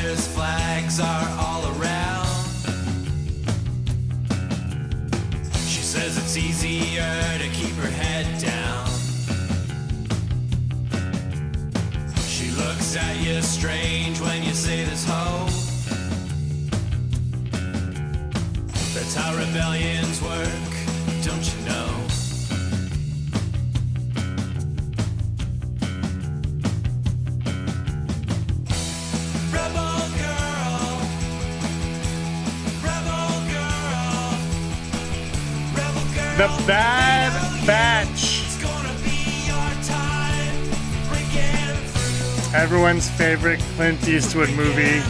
Confederate flags are all around. She says it's easier to keep her head down. She looks at you strange when you say this hope. That's how rebellions work, don't you know? Rebel girl, rebel girl, rebel girl. The Bad Batch. It's gonna be your time, breaking through. Everyone's favorite Clint Eastwood movie.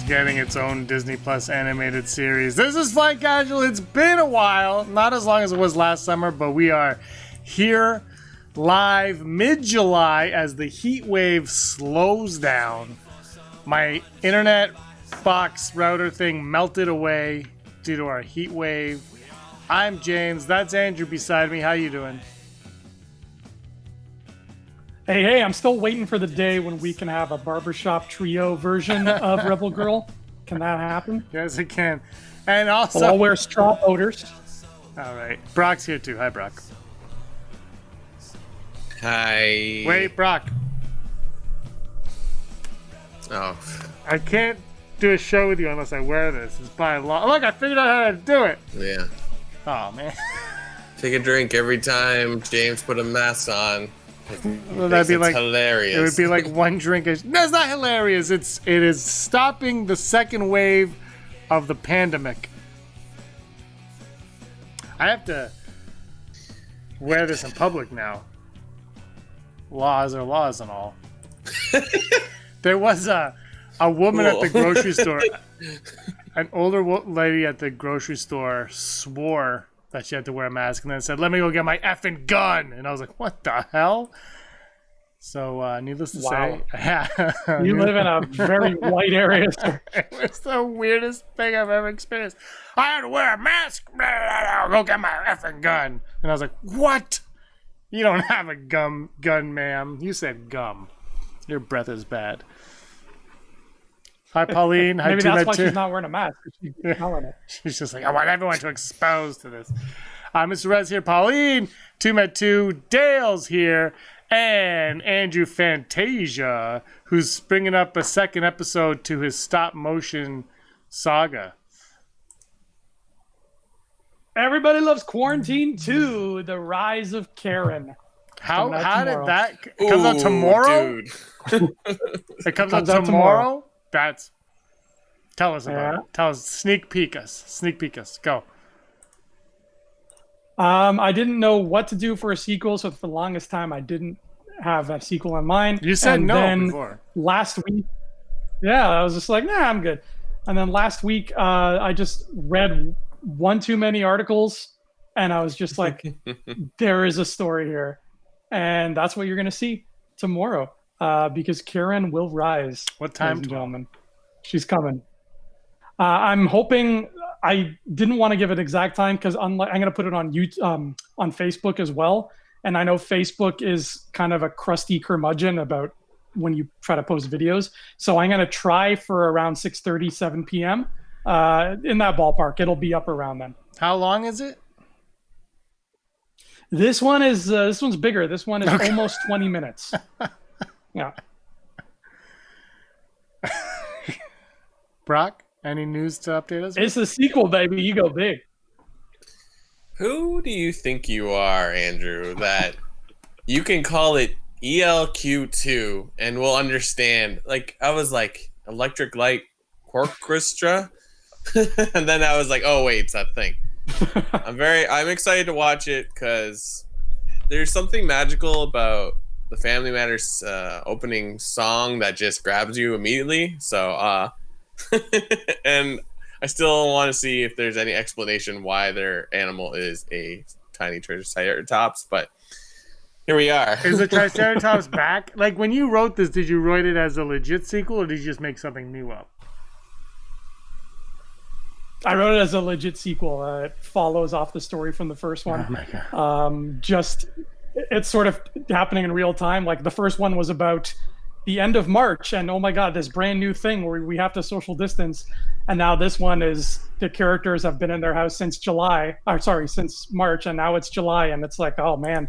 Getting its own Disney Plus animated series. This is Flight Casual. It's been a while, not as long as it was last summer, but we are here live mid-July as the heat wave slows down. My internet box router thing melted away due to our heat wave. I'm James. That's Andrew beside me. How you doing? Hey, I'm still waiting for the day when we can have a barbershop trio version of Rebel Girl. Can that happen? Yes, it can. And also... We'll all wear straw odors. All right. Brock's here too. Hi, Brock. Hi. Wait, Brock. Oh. I can't do a show with you unless I wear this. It's by law. Look, I figured out how to do it. Yeah. Oh, man. Take a drink every time James put a mask on. Well, that'd be like hilarious. It would be like one drink. No, it's not hilarious. It is stopping the second wave of the pandemic. I have to wear this in public now. Laws are laws and all. There was a woman at the grocery store. An older lady at the grocery store swore that she had to wear a mask and then said, "Let me go get my effing gun." And I was like, what the hell? So, needless to say, You live in a very white area. it was the weirdest thing I've ever experienced. I had to wear a mask. I'll go get my effing gun. And I was like, what? You don't have a gun, ma'am. You said gum. Your breath is bad. Hi, Pauline. Hi, Maybe that's why Two. she's not wearing a mask. She's smelling it. She's just like, I want everyone to expose to this. Mr. Rez here, Pauline, 2met2, Dale's here, and Andrew Fantasia, who's bringing up a second episode to his stop-motion saga. Everybody loves Quarantine 2, The Rise of Karen. How did tomorrow. that... It comes out tomorrow? Dude. It comes out tomorrow? That's... Tell us about it. Tell us. Sneak peek us. Go. I didn't know what to do for a sequel, so for the longest time I didn't have a sequel in mind. You said and no then before. Last week, I was just like, nah, I'm good. And then last week, I just read one too many articles, and I was just like, there is a story here. And that's what you're going to see tomorrow, because Karen will rise. What time, gentlemen? She's coming. I'm hoping. I didn't want to give an exact time because I'm going to put it on YouTube, on Facebook as well. And I know Facebook is kind of a crusty curmudgeon about when you try to post videos. So I'm going to try for around 6:30, 7 p.m. In that ballpark. It'll be up around then. How long is it? This one's bigger. This one is almost 20 minutes. Yeah. Brock, any news to update us? It's the sequel, baby. You go big. Who do you think you are, Andrew, that you can call it ELQ2 and we'll understand? Like, I was like, Electric Light Orchestra? And then I was like, oh, wait, it's that thing. I'm excited to watch it because there's something magical about the Family Matters opening song that just grabs you immediately. So, and I still want to see if there's any explanation why their animal is a tiny triceratops, but here we are. Is the Triceratops back? Like, when you wrote this, did you write it as a legit sequel, or did you just make something new up? I wrote it as a legit sequel. It follows off the story from the first one. Oh my God. It's sort of happening in real time. Like, the first one was about the end of March, and oh my God, this brand new thing where we have to social distance. And now this one is the characters have been in their house since since March, and now it's July, and it's like, oh man,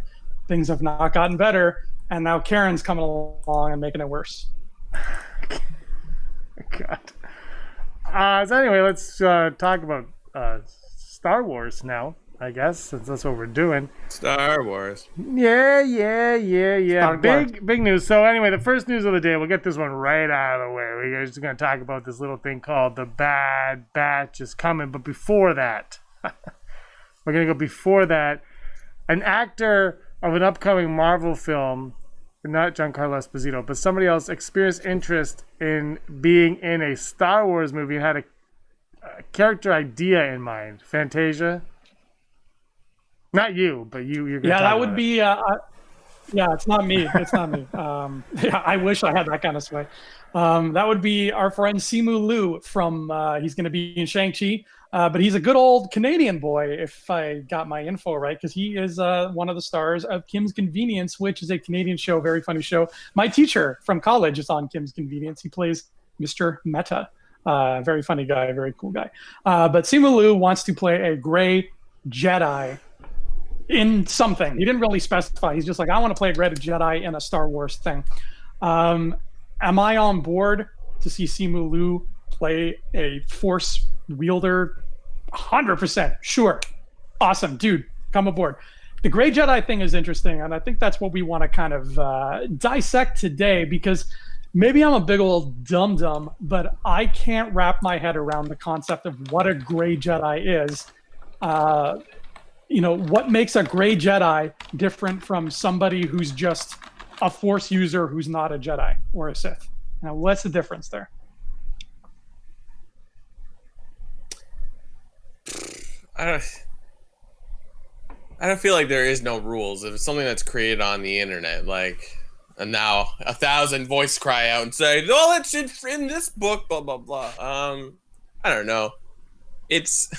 things have not gotten better. And now Karen's coming along and making it worse. God. So anyway, let's talk about Star Wars now, I guess, since that's what we're doing. Star Wars. Yeah. Star Wars. Big news. So anyway, the first news of the day, we'll get this one right out of the way. We're just going to talk about this little thing called The Bad Batch is coming. But before that, we're going to go before that. An actor of an upcoming Marvel film, not Giancarlo Esposito, but somebody else, experienced interest in being in a Star Wars movie and had a character idea in mind. Fantasia? Not you, but you're gonna that would be it's not me. It's not me. I wish I had that kind of sway. That would be our friend Simu Liu from he's going to be in Shang-Chi, but he's a good old Canadian boy, if I got my info right, because he is one of the stars of Kim's Convenience, which is a Canadian show, very funny show. My teacher from college is on Kim's Convenience. He plays Mr. Meta. Very funny guy, very cool guy. But Simu Liu wants to play a gray Jedi in something. He didn't really specify. He's just like, I want to play a gray Jedi in a Star Wars thing. Am I on board to see Simu Liu play a Force wielder? 100%. Sure. Awesome. Dude, come aboard. The gray Jedi thing is interesting, and I think that's what we want to kind of dissect today, because maybe I'm a big old dum-dum, but I can't wrap my head around the concept of what a gray Jedi is. What makes a gray Jedi different from somebody who's just a Force user who's not a Jedi or a Sith? Now, what's the difference there? I don't feel like there is no rules. If it's something that's created on the internet, and now 1,000 voice cry out and say, "Oh, it's in this book," blah blah blah. I don't know. It's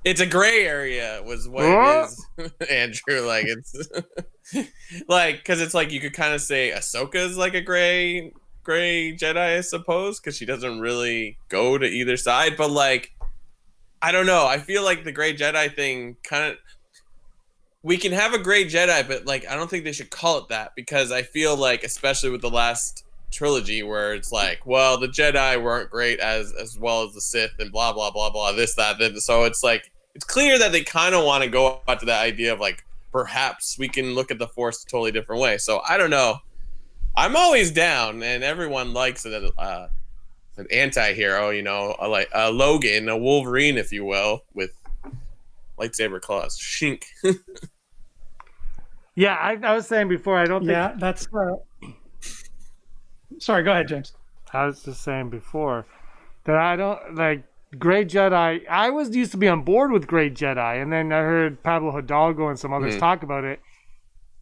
a gray area, was what it is, Andrew. It's because it's you could kind of say Ahsoka is like a gray Jedi, I suppose, because she doesn't really go to either side. But I don't know. I feel like the gray Jedi thing kind of. We can have a gray Jedi, but I don't think they should call it that, because I feel especially with the last trilogy, where it's well, the Jedi weren't great as well as the Sith, and blah blah blah blah, this that. So it's it's clear that they kind of want to go out to that idea of perhaps we can look at the Force a totally different way. So I don't know. I'm always down, and everyone likes an anti-hero, like a Logan, a Wolverine, if you will, with lightsaber claws. Shink. Yeah, I was saying before, I don't think... Yeah, that's... Sorry, go ahead, James. I was just saying before that I don't... Gray Jedi... I used to be on board with Gray Jedi, and then I heard Pablo Hidalgo and some others talk about it,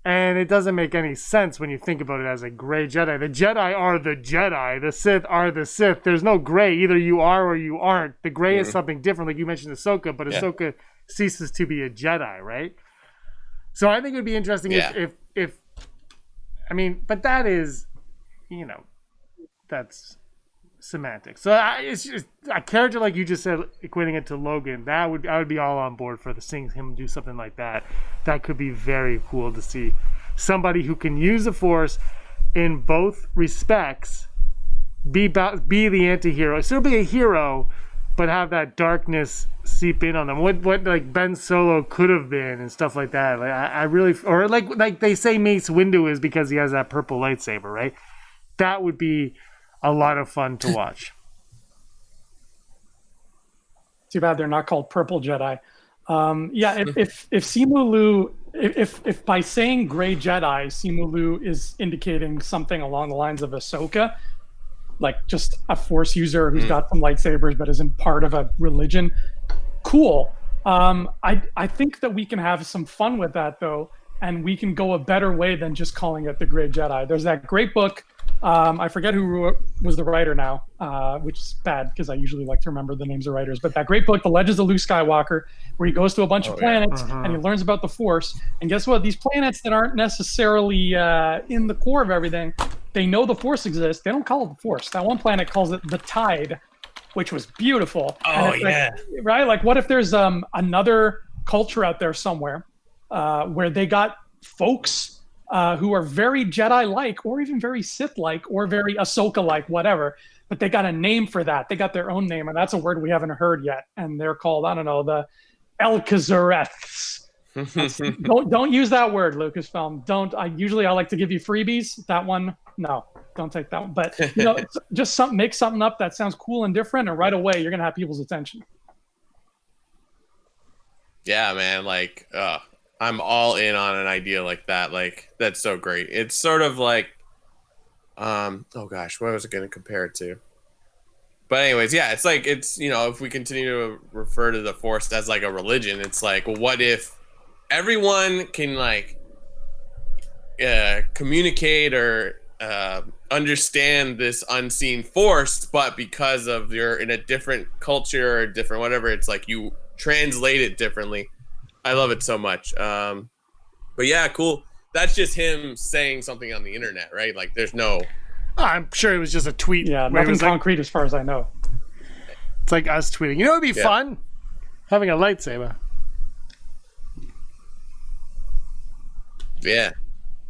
and it doesn't make any sense when you think about it as a gray Jedi. The Jedi are the Jedi. The Sith are the Sith. There's no gray. Either you are or you aren't. The gray is something different, like you mentioned Ahsoka, but Ahsoka ceases to be a Jedi, right? So I think it would be interesting if I mean, but that is, that's semantics. So it's just a character like you just said, equating it to Logan. I would be all on board for seeing him do something like that. That could be very cool to see. Somebody who can use the Force in both respects, be the anti-hero, still be a hero, but have that darkness seep in on them. What Ben Solo could have been and stuff like that. I really, or like they say Mace Windu is because he has that purple lightsaber, right? That would be a lot of fun to watch. Too bad they're not called Purple Jedi. If Simu Liu, if by saying Gray Jedi, Simu Liu is indicating something along the lines of Ahsoka, just a Force user who's got some lightsabers but isn't part of a religion, cool. I think that we can have some fun with that, though, and we can go a better way than just calling it the Gray Jedi. There's that great book. I forget who was the writer now, which is bad because I usually like to remember the names of writers. But that great book, The Legends of Luke Skywalker, where he goes to a bunch of planets and he learns about the Force. And guess what? These planets that aren't necessarily in the core of everything they know the Force exists. They don't call it the Force. That one planet calls it the Tide, which was beautiful. Oh, yeah. Like, right? Like, what if there's another culture out there somewhere where they got folks who are very Jedi-like, or even very Sith-like, or very Ahsoka-like, whatever. But they got a name for that. They got their own name, and that's a word we haven't heard yet. And they're called, I don't know, the Elkazareths. don't use that word, Lucasfilm. Don't. I like to give you freebies. That one, no, don't take that one. But just make something up that sounds cool and different, and right away you're gonna have people's attention. Yeah, man. Like, I'm all in on an idea like that. Like, that's so great. It's sort of like, oh gosh, what was I gonna compare it to? But anyways, yeah, it's like, it's, if we continue to refer to the Force as like a religion, it's like, well, what if everyone can like communicate or understand this unseen force, but because of you're in a different culture or different whatever, it's like you translate it differently. I love it so much. But yeah, cool. That's just him saying something on the internet, right? Like, there's no. I'm sure it was just a tweet. Yeah, nothing concrete as far as I know. It's like us tweeting. It'd be fun having a lightsaber. Yeah,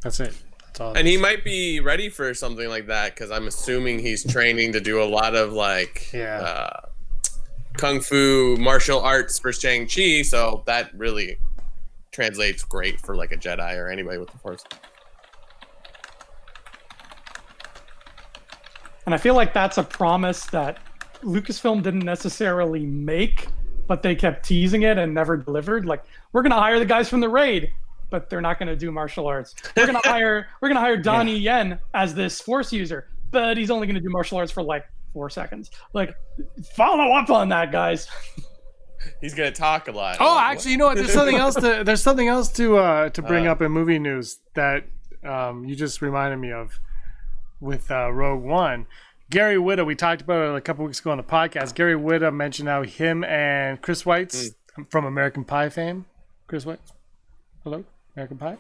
that's it. That's all. And he might be ready for something like that because I'm assuming he's training to do a lot of like kung fu martial arts for Shang-Chi. So that really translates great for like a Jedi or anybody with the Force. And I feel like that's a promise that Lucasfilm didn't necessarily make, but they kept teasing it and never delivered. Like, we're gonna hire the guys from the raid, but they're not gonna do martial arts. We're gonna hire Donnie Yen as this Force user, but he's only gonna do martial arts for like 4 seconds. Like, follow up on that, guys. He's gonna talk a lot. Oh, actually, you know what? There's something else to bring up in movie news that you just reminded me of with Rogue One. Gary Whitta, we talked about it a couple weeks ago on the podcast. Gary Whitta mentioned how him and Chris Weitz from American Pie fame. Chris Weitz, hello, American Pie.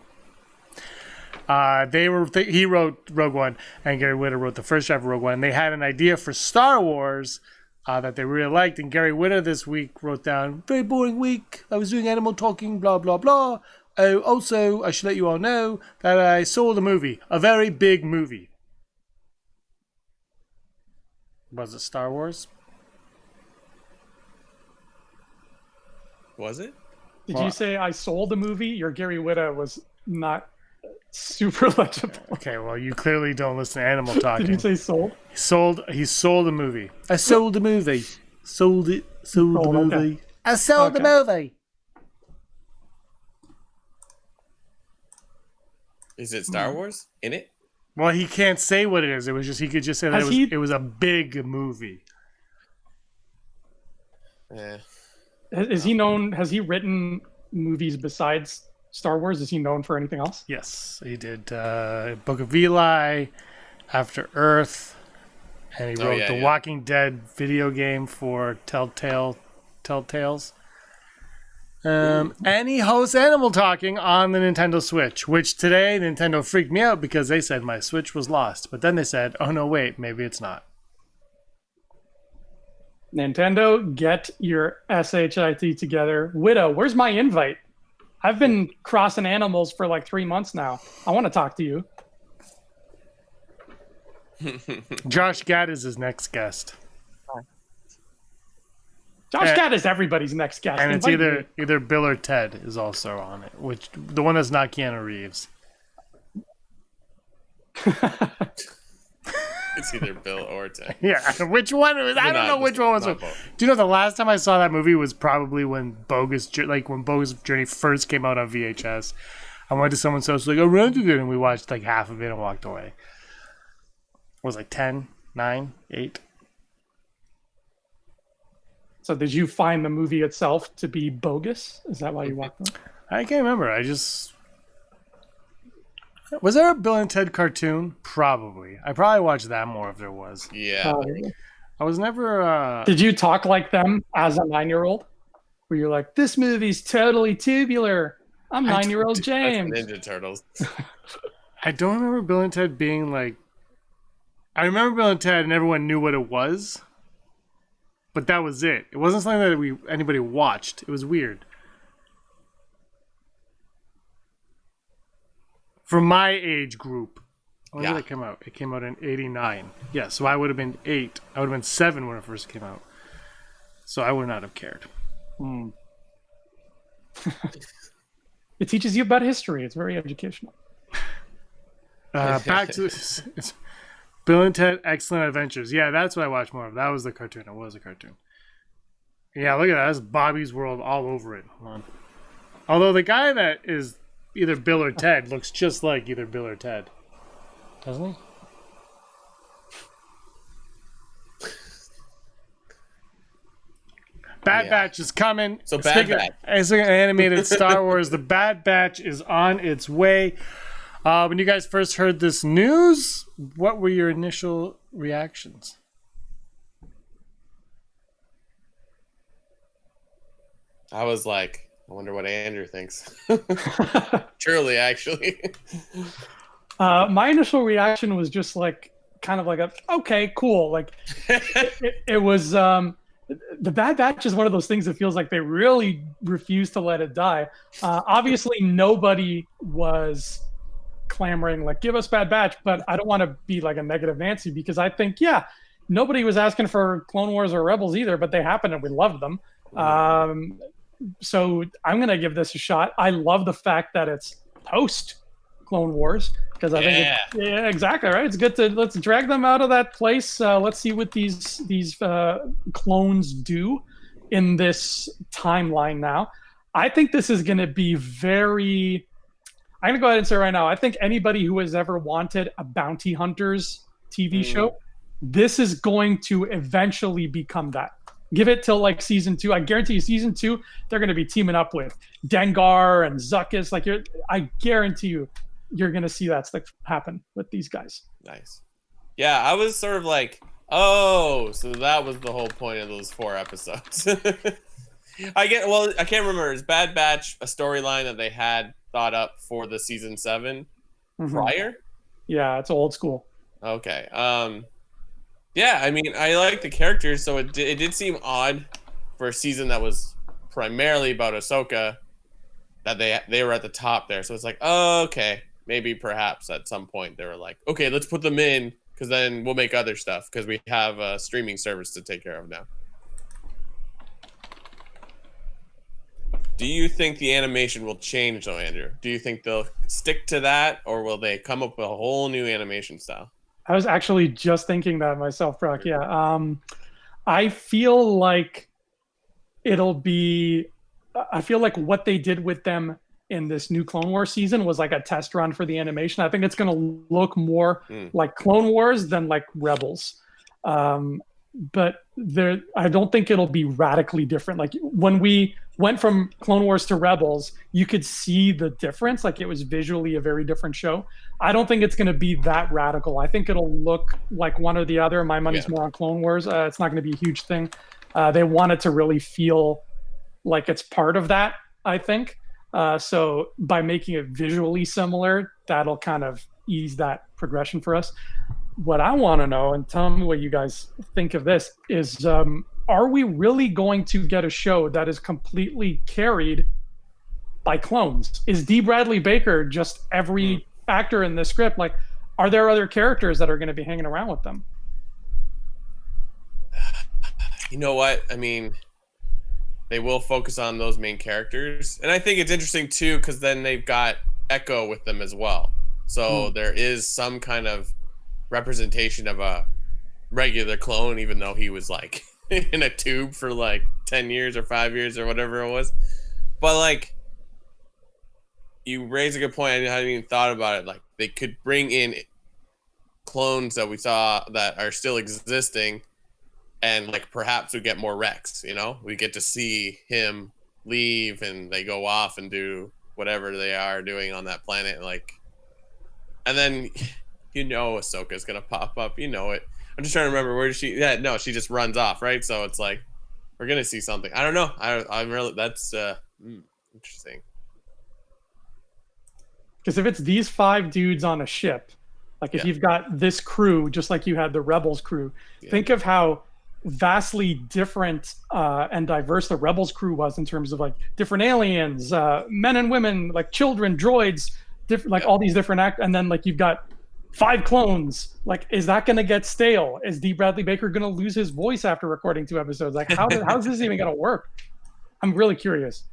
He wrote Rogue One, and Gary Whitta wrote the first draft of Rogue One. And they had an idea for Star Wars that they really liked. And Gary Whitta this week wrote down, very boring week. I was doing animal talking, blah, blah, blah. Oh, also, I should let you all know that I saw the movie, a very big movie. Was it Star Wars? Was it? Did you say I sold the movie? Your Gary Whitta was not super legible. Okay, well, you clearly don't listen to Animal Talking. Did you say sold? He sold the movie. I sold the movie. Sold the movie. Okay. I sold the movie. Is it Star Wars in it? Well, he can't say what it is. It was just he could just say that it was a big movie. Yeah. Is he known? Has he written movies besides Star Wars? Is he known for anything else? Yes, he did Book of Eli, After Earth, and he wrote the Walking Dead video game for Telltales. And he hosts Animal Talking on the Nintendo Switch, which today Nintendo freaked me out because they said my Switch was lost. But then they said, oh no, wait, maybe it's not. Nintendo, get your SHIT together. Widow, where's my invite? I've been crossing animals for like 3 months now. I want to talk to you. Josh Gad is his next guest. Josh Gad is everybody's next guest. And it's either Bill or Ted is also on it, which the one that's not Keanu Reeves. It's either Bill or Ted. Yeah, which one? I don't know which one was. Do you know the last time I saw that movie was probably when Bogus Journey first came out on VHS. I went to someone's house like, I rented it, and we watched like half of it and walked away. It was like 10, 9, 8. So did you find the movie itself to be bogus? Is that why you walked away? I can't remember. Was there a Bill and Ted cartoon? Probably. I probably watched that more if there was. Yeah. I was never... Did you talk like them as a 9-year-old? Where you're like, this movie's totally tubular. I'm 9-year-old James. Ninja Turtles. I don't remember Bill and Ted being like I remember Bill and Ted, and everyone knew what it was, but that was it. It wasn't something that anybody watched. It was weird. For my age group. When did it come out? It came out in 89. Yeah, so I would have been 8. I would have been 7 when it first came out. So I would not have cared. It teaches you about history. It's very educational. Back to Bill and Ted Excellent Adventures. Yeah, that's what I watched more of. That was the cartoon. It was a cartoon. Yeah, look at that. That's Bobby's World all over it. Hold on. Although the guy that is either Bill or Ted looks just like either Bill or Ted. Doesn't he? Bad Batch is coming. So Bad Batch. As an animated Star Wars, the Bad Batch is on its way. When you guys first heard this news, what were your initial reactions? I was like, I wonder what Andrew thinks. Truly, actually. My initial reaction was just like, kind of like okay, cool. Like it was, the Bad Batch is one of those things that feels like they really refuse to let it die. Obviously nobody was clamoring like, give us Bad Batch, but I don't want to be like a negative Nancy, because I think, nobody was asking for Clone Wars or Rebels either, but they happened and we loved them. So I'm going to give this a shot. I love the fact that it's post Clone Wars, because I think exactly right. It's good to let's drag them out of that place. Let's see what these clones do in this timeline now. I think this is going to be very. I'm going to go ahead and say right now, I think anybody who has ever wanted a bounty hunters TV show, this is going to eventually become that. Give it till like season 2. I guarantee you, season 2, they're going to be teaming up with Dengar and Zuckuss. Like I guarantee you, you're going to see that stuff happen with these guys. Nice. Yeah, I was sort of like, oh, so that was the whole point of those 4 episodes. I can't remember. Is Bad Batch a storyline that they had thought up for the season 7 prior? Yeah, it's old school. Okay. Yeah, I mean, I like the characters, so it did seem odd for a season that was primarily about Ahsoka that they were at the top there. So it's like, oh, okay, maybe perhaps at some point they were like, okay, let's put them in, because then we'll make other stuff, because we have a streaming service to take care of now. Do you think the animation will change, though, Andrew? Do you think they'll stick to that, or will they come up with a whole new animation style? I was actually just thinking that myself, Brock. Yeah. I feel like it'll be... I feel like what they did with them in this new Clone Wars season was like a test run for the animation. I think it's going to look more like Clone Wars than like Rebels. But I don't think it'll be radically different. Like when we went from Clone Wars to Rebels, you could see the difference. Like it was visually a very different show. I don't think it's going to be that radical. I think it'll look like one or the other. My money's more on Clone Wars. It's not going to be a huge thing. They want it to really feel like it's part of that, I think. So by making it visually similar, that'll kind of ease that progression for us. What I want to know, and tell me what you guys think of this, is are we really going to get a show that is completely carried by clones? Is D. Bradley Baker just every actor in the script? Like, are there other characters that are going to be hanging around with them? You know what? I mean, they will focus on those main characters. And I think it's interesting, too, because then they've got Echo with them as well. So there is some kind of representation of a regular clone, even though he was like in a tube for like 10 years or 5 years or whatever it was. But like, you raise a good point. I hadn't even thought about it. Like, they could bring in clones that we saw that are still existing, and like perhaps we get more Rex, you know? We get to see him leave and they go off and do whatever they are doing on that planet. Like, and then you know Ahsoka's gonna pop up. You know it. I'm just trying to remember, where does she... Yeah, no, she just runs off, right? So it's like, we're gonna see something. I don't know. I'm really... That's interesting. Because if it's these 5 dudes on a ship, Like if you've got this crew, just like you had the Rebels crew, think of how vastly different and diverse the Rebels crew was in terms of like different aliens, men and women, like children, droids, different, like all these different and then like you've got 5 clones. Like, is that going to get stale? Is D. Bradley Baker going to lose his voice after recording 2 episodes? Like, how's this even going to work? I'm really curious.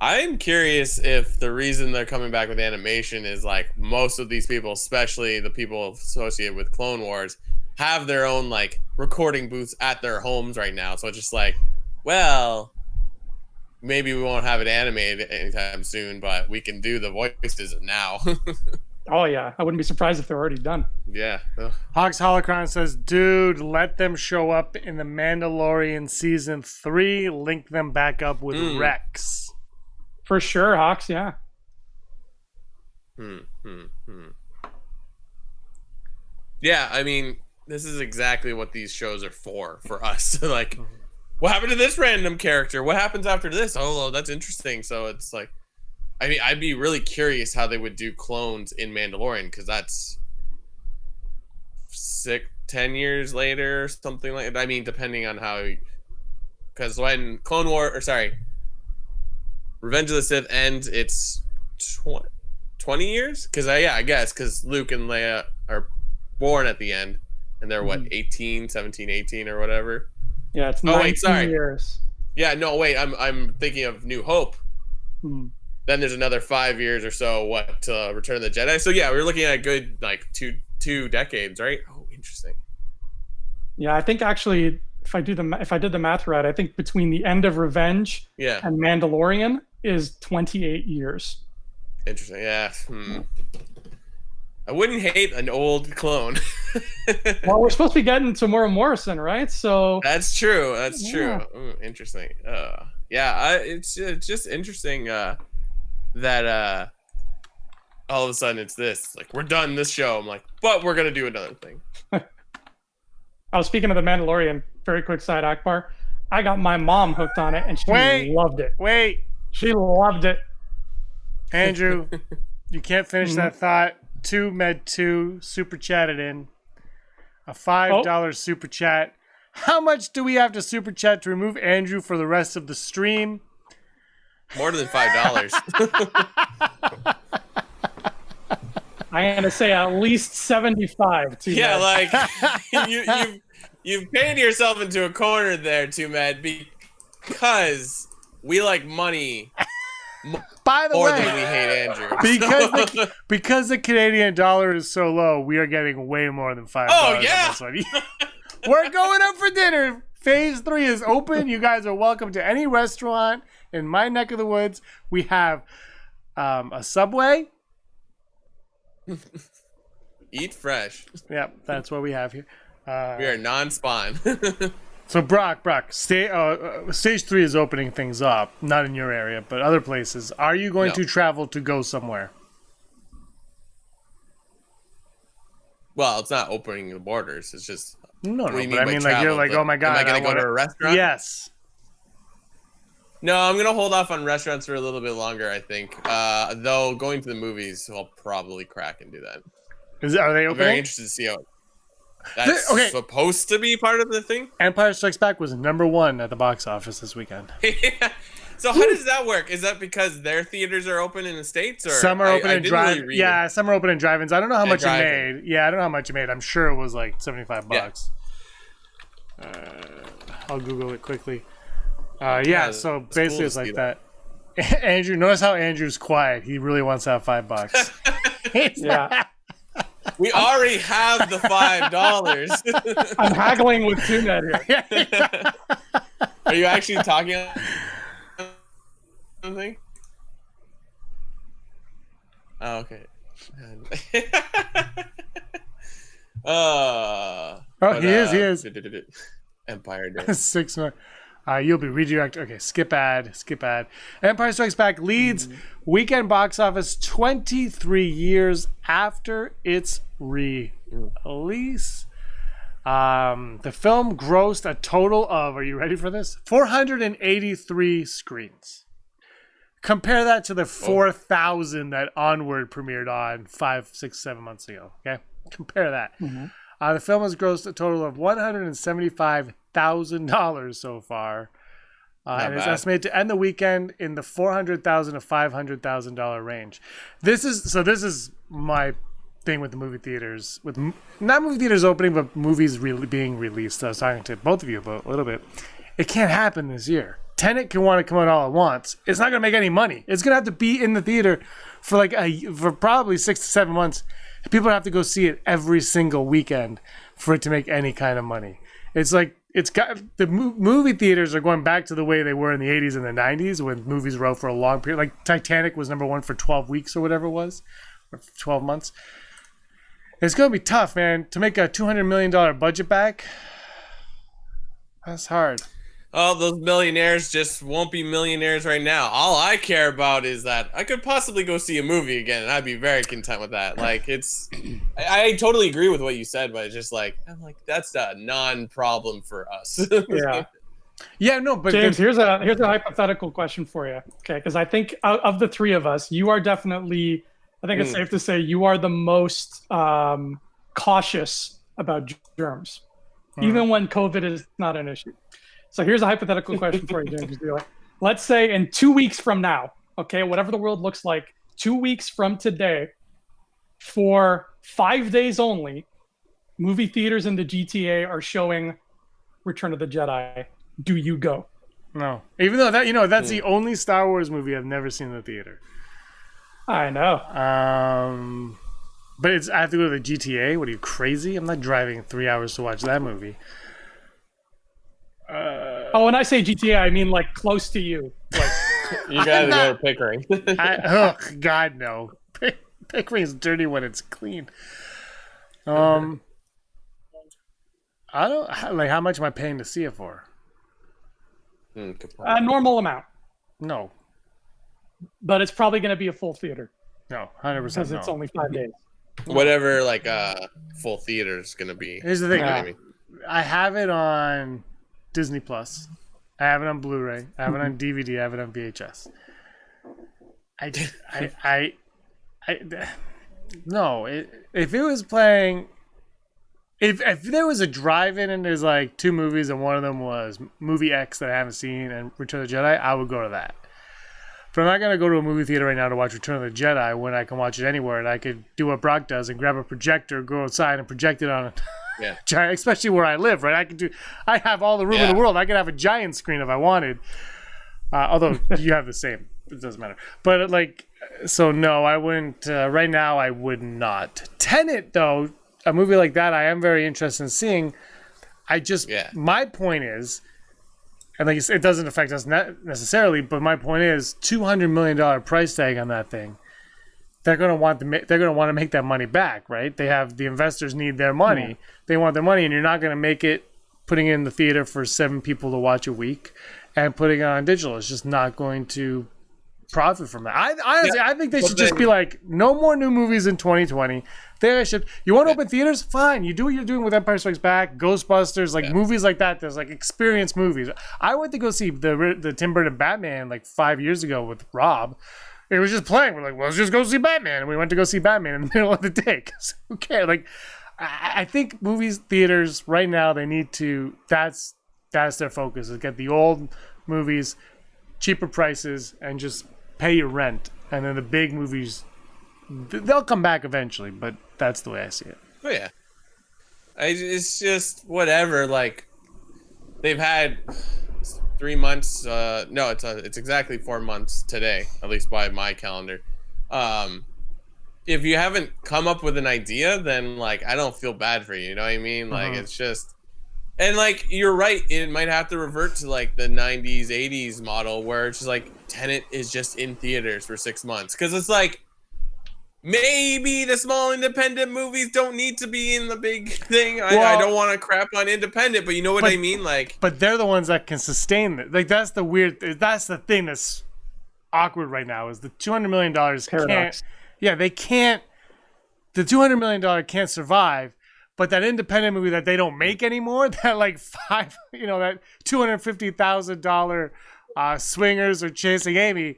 I'm curious if the reason they're coming back with animation is like most of these people, especially the people associated with Clone Wars, have their own like recording booths at their homes right now. So it's just like, well, maybe we won't have it animated anytime soon, but we can do the voices now. Oh yeah, I wouldn't be surprised if they're already done. Yeah. Hawks Holocron says, dude, let them show up in the Mandalorian season 3. Link them back up with Rex. For sure, Hawks. Yeah. Yeah, I mean, this is exactly what these shows are for us. Like, what happened to this random character? What happens after this? Oh, that's interesting. So it's like, I mean, I'd be really curious how they would do clones in Mandalorian, because that's 10 years later or something like that. I mean, depending on how, because when Revenge of the Sith ends, it's 20 years? Because I guess, because Luke and Leia are born at the end, and they're what, 17, 18 or whatever? Yeah, it's 19 years. Yeah, no, wait, I'm thinking of New Hope. Then there's another 5 years or so, to Return of the Jedi. So yeah, we're looking at a good like two decades, right? Oh, interesting. Yeah, I think actually, if I did the math right, I think between the end of Revenge and Mandalorian is 28 years. Interesting. Yeah. I wouldn't hate an old clone. Well, we're supposed to be getting to more Morrison, right? So that's true. That's true. Ooh, interesting. It's just interesting that all of a sudden it's this, like, we're done this show. I'm like, but we're gonna do another thing. I was speaking of the Mandalorian. Very quick side, Akbar. I got my mom hooked on it, and she loved it. She loved it. Andrew, you can't finish that thought. 2med2 super chatted in a $5 super chat. How much do we have to super chat to remove Andrew for the rest of the stream? More than $5. I'm gonna say at least 75. Yeah, like you've painted yourself into a corner there, Too Mad, because we like money. By the more way, than we hate Andrew. Because the Canadian dollar is so low, we are getting way more than $5. Oh yeah, on this one. We're going up for dinner. Phase 3 is open. You guys are welcome to any restaurant in my neck of the woods. We have a Subway. Eat fresh. Yep, that's what we have here. We are non-spawn. So Brock, stage 3 is opening things up. Not in your area, but other places. Are you going to travel to go somewhere? Well, it's not opening the borders. It's just no. But I mean, travel? like, you're like, oh my god, am I gonna go to a restaurant? Yes. No, I'm gonna hold off on restaurants for a little bit longer. I think, though, going to the movies, I'll probably crack and do that. Are they opening? I'm very interested to see how. That's supposed to be part of the thing. Empire Strikes Back was #1 at the box office this weekend. Yeah. So how does that work? Is that because their theaters are open in the States, or some are open in drive? Yeah, some are open in drive-ins. I don't know how much it made. Yeah, I don't know how much it made. I'm sure it was like $75. I'll Google it quickly. So basically it's like that. Andrew, notice how Andrew's quiet. He really wants to have $5. Yeah. We already have the $5. I'm haggling with Tuna here. Are you actually talking on something? Oh, okay. He is. Empire Day. 6 more. You'll be redirected. Okay, skip ad. Empire Strikes Back leads weekend box office 23 years after its release. The film grossed a total of, are you ready for this? 483 screens. Compare that to the 4,000 that Onward premiered on 5, 6, 7 months ago. Okay, Compare that. Mm-hmm. The film has grossed a total of $175,000 so far. And is estimated to end the weekend in the $400,000 to $500,000 range. This is my thing with the movie theaters, with not movie theaters opening, but movies really being released. I was talking to both of you about a little bit. It can't happen this year. Tenet can want to come out all at once. It's not going to make any money. It's going to have to be in the theater for for probably 6 to 7 months. People have to go see it every single weekend for it to make any kind of money. It's like the movie theaters are going back to the way they were in the 80s and the 90s when movies were out for a long period. Like Titanic was #1 for 12 weeks or whatever it was, or 12 months. It's going to be tough, man, to make a $200 million budget back. That's hard. Oh, those millionaires just won't be millionaires right now. All I care about is that I could possibly go see a movie again, and I'd be very content with that. Like, I totally agree with what you said, but it's just like, I'm like, that's a non-problem for us. Yeah. Yeah, no, but James, here's a hypothetical question for you. Okay, because I think of the three of us, you are definitely, I think it's safe to say you are the most cautious about germs, even when COVID is not an issue. So here's a hypothetical question for you, James. Let's say in 2 weeks from now, okay, whatever the world looks like, 2 weeks from today, for 5 days only, movie theaters in the GTA are showing Return of the Jedi. Do you go? No. Even though that's the only Star Wars movie I've never seen in the theater. I know. But I have to go to the GTA. What are you, crazy? I'm not driving 3 hours to watch that movie. When I say GTA, I mean like close to you. Like you gotta go to Pickering. God, no. Pickering's dirty when it's clean. I don't like. How much am I paying to see it for? a normal amount, No, but it's probably going to be a full theater no, 100%. because it's only 5 days. Whatever, like full theater is gonna be. Here's the thing. Yeah. I have it on Disney Plus. I have it on Blu-ray. I have it on DVD. I have it on VHS. No. If it was playing, if there was a drive-in and there's like two movies and one of them was movie X that I haven't seen and Return of the Jedi, I would go to that. But I'm not gonna go to a movie theater right now to watch Return of the Jedi when I can watch it anywhere and I could do what Brock does and grab a projector, go outside and project it on a giant, especially where I live, right? I have all the room in the world. I could have a giant screen if I wanted. Although you have the same, it doesn't matter. But so no, I wouldn't. Right now, I would not. Tenet, though, a movie like that, I am very interested in seeing. My point is, and like you said, it doesn't affect us necessarily, but my point is, $200 million price tag on that thing. They're gonna want to make that money back, right? They have the investors need their money. Yeah. They want their money, and you're not gonna make it putting it in the theater for 7 people to watch a week and putting it on digital. It's just not going to profit from that. I think they should just be like, no more new movies in 2020. You want to open theaters? Fine. You do what you're doing with Empire Strikes Back, Ghostbusters, movies like that. There's like experience movies. I went to go see the Tim Burton Batman like 5 years ago with Rob. It was just playing. We're like, well, let's just go see Batman. And we went to go see Batman in the middle of the day. Cause who cares? Like, I think movies, theaters right now, they need to, that's their focus, is get the old movies, cheaper prices, and just pay your rent. And then the big movies, they'll come back eventually, but that's the way I see it. Oh, yeah. It's just whatever. Like, they've had 3 months. No, it's exactly 4 months today, at least by my calendar. If you haven't come up with an idea, then like I don't feel bad for you. You know what I mean? Like it's just, and like you're right. It might have to revert to like the 90s, 80s model where it's just like Tenet is just in theaters for 6 months because it's like maybe the small independent movies don't need to be in the big thing. I don't want to crap on independent, but you know what I mean? Like, but they're the ones that can sustain it. Like that's the thing that's awkward right now is the $200 million can't. Yeah, they can't. The $200 million can't survive, but that independent movie that they don't make anymore, that like that $250,000 Swingers or Chasing Amy,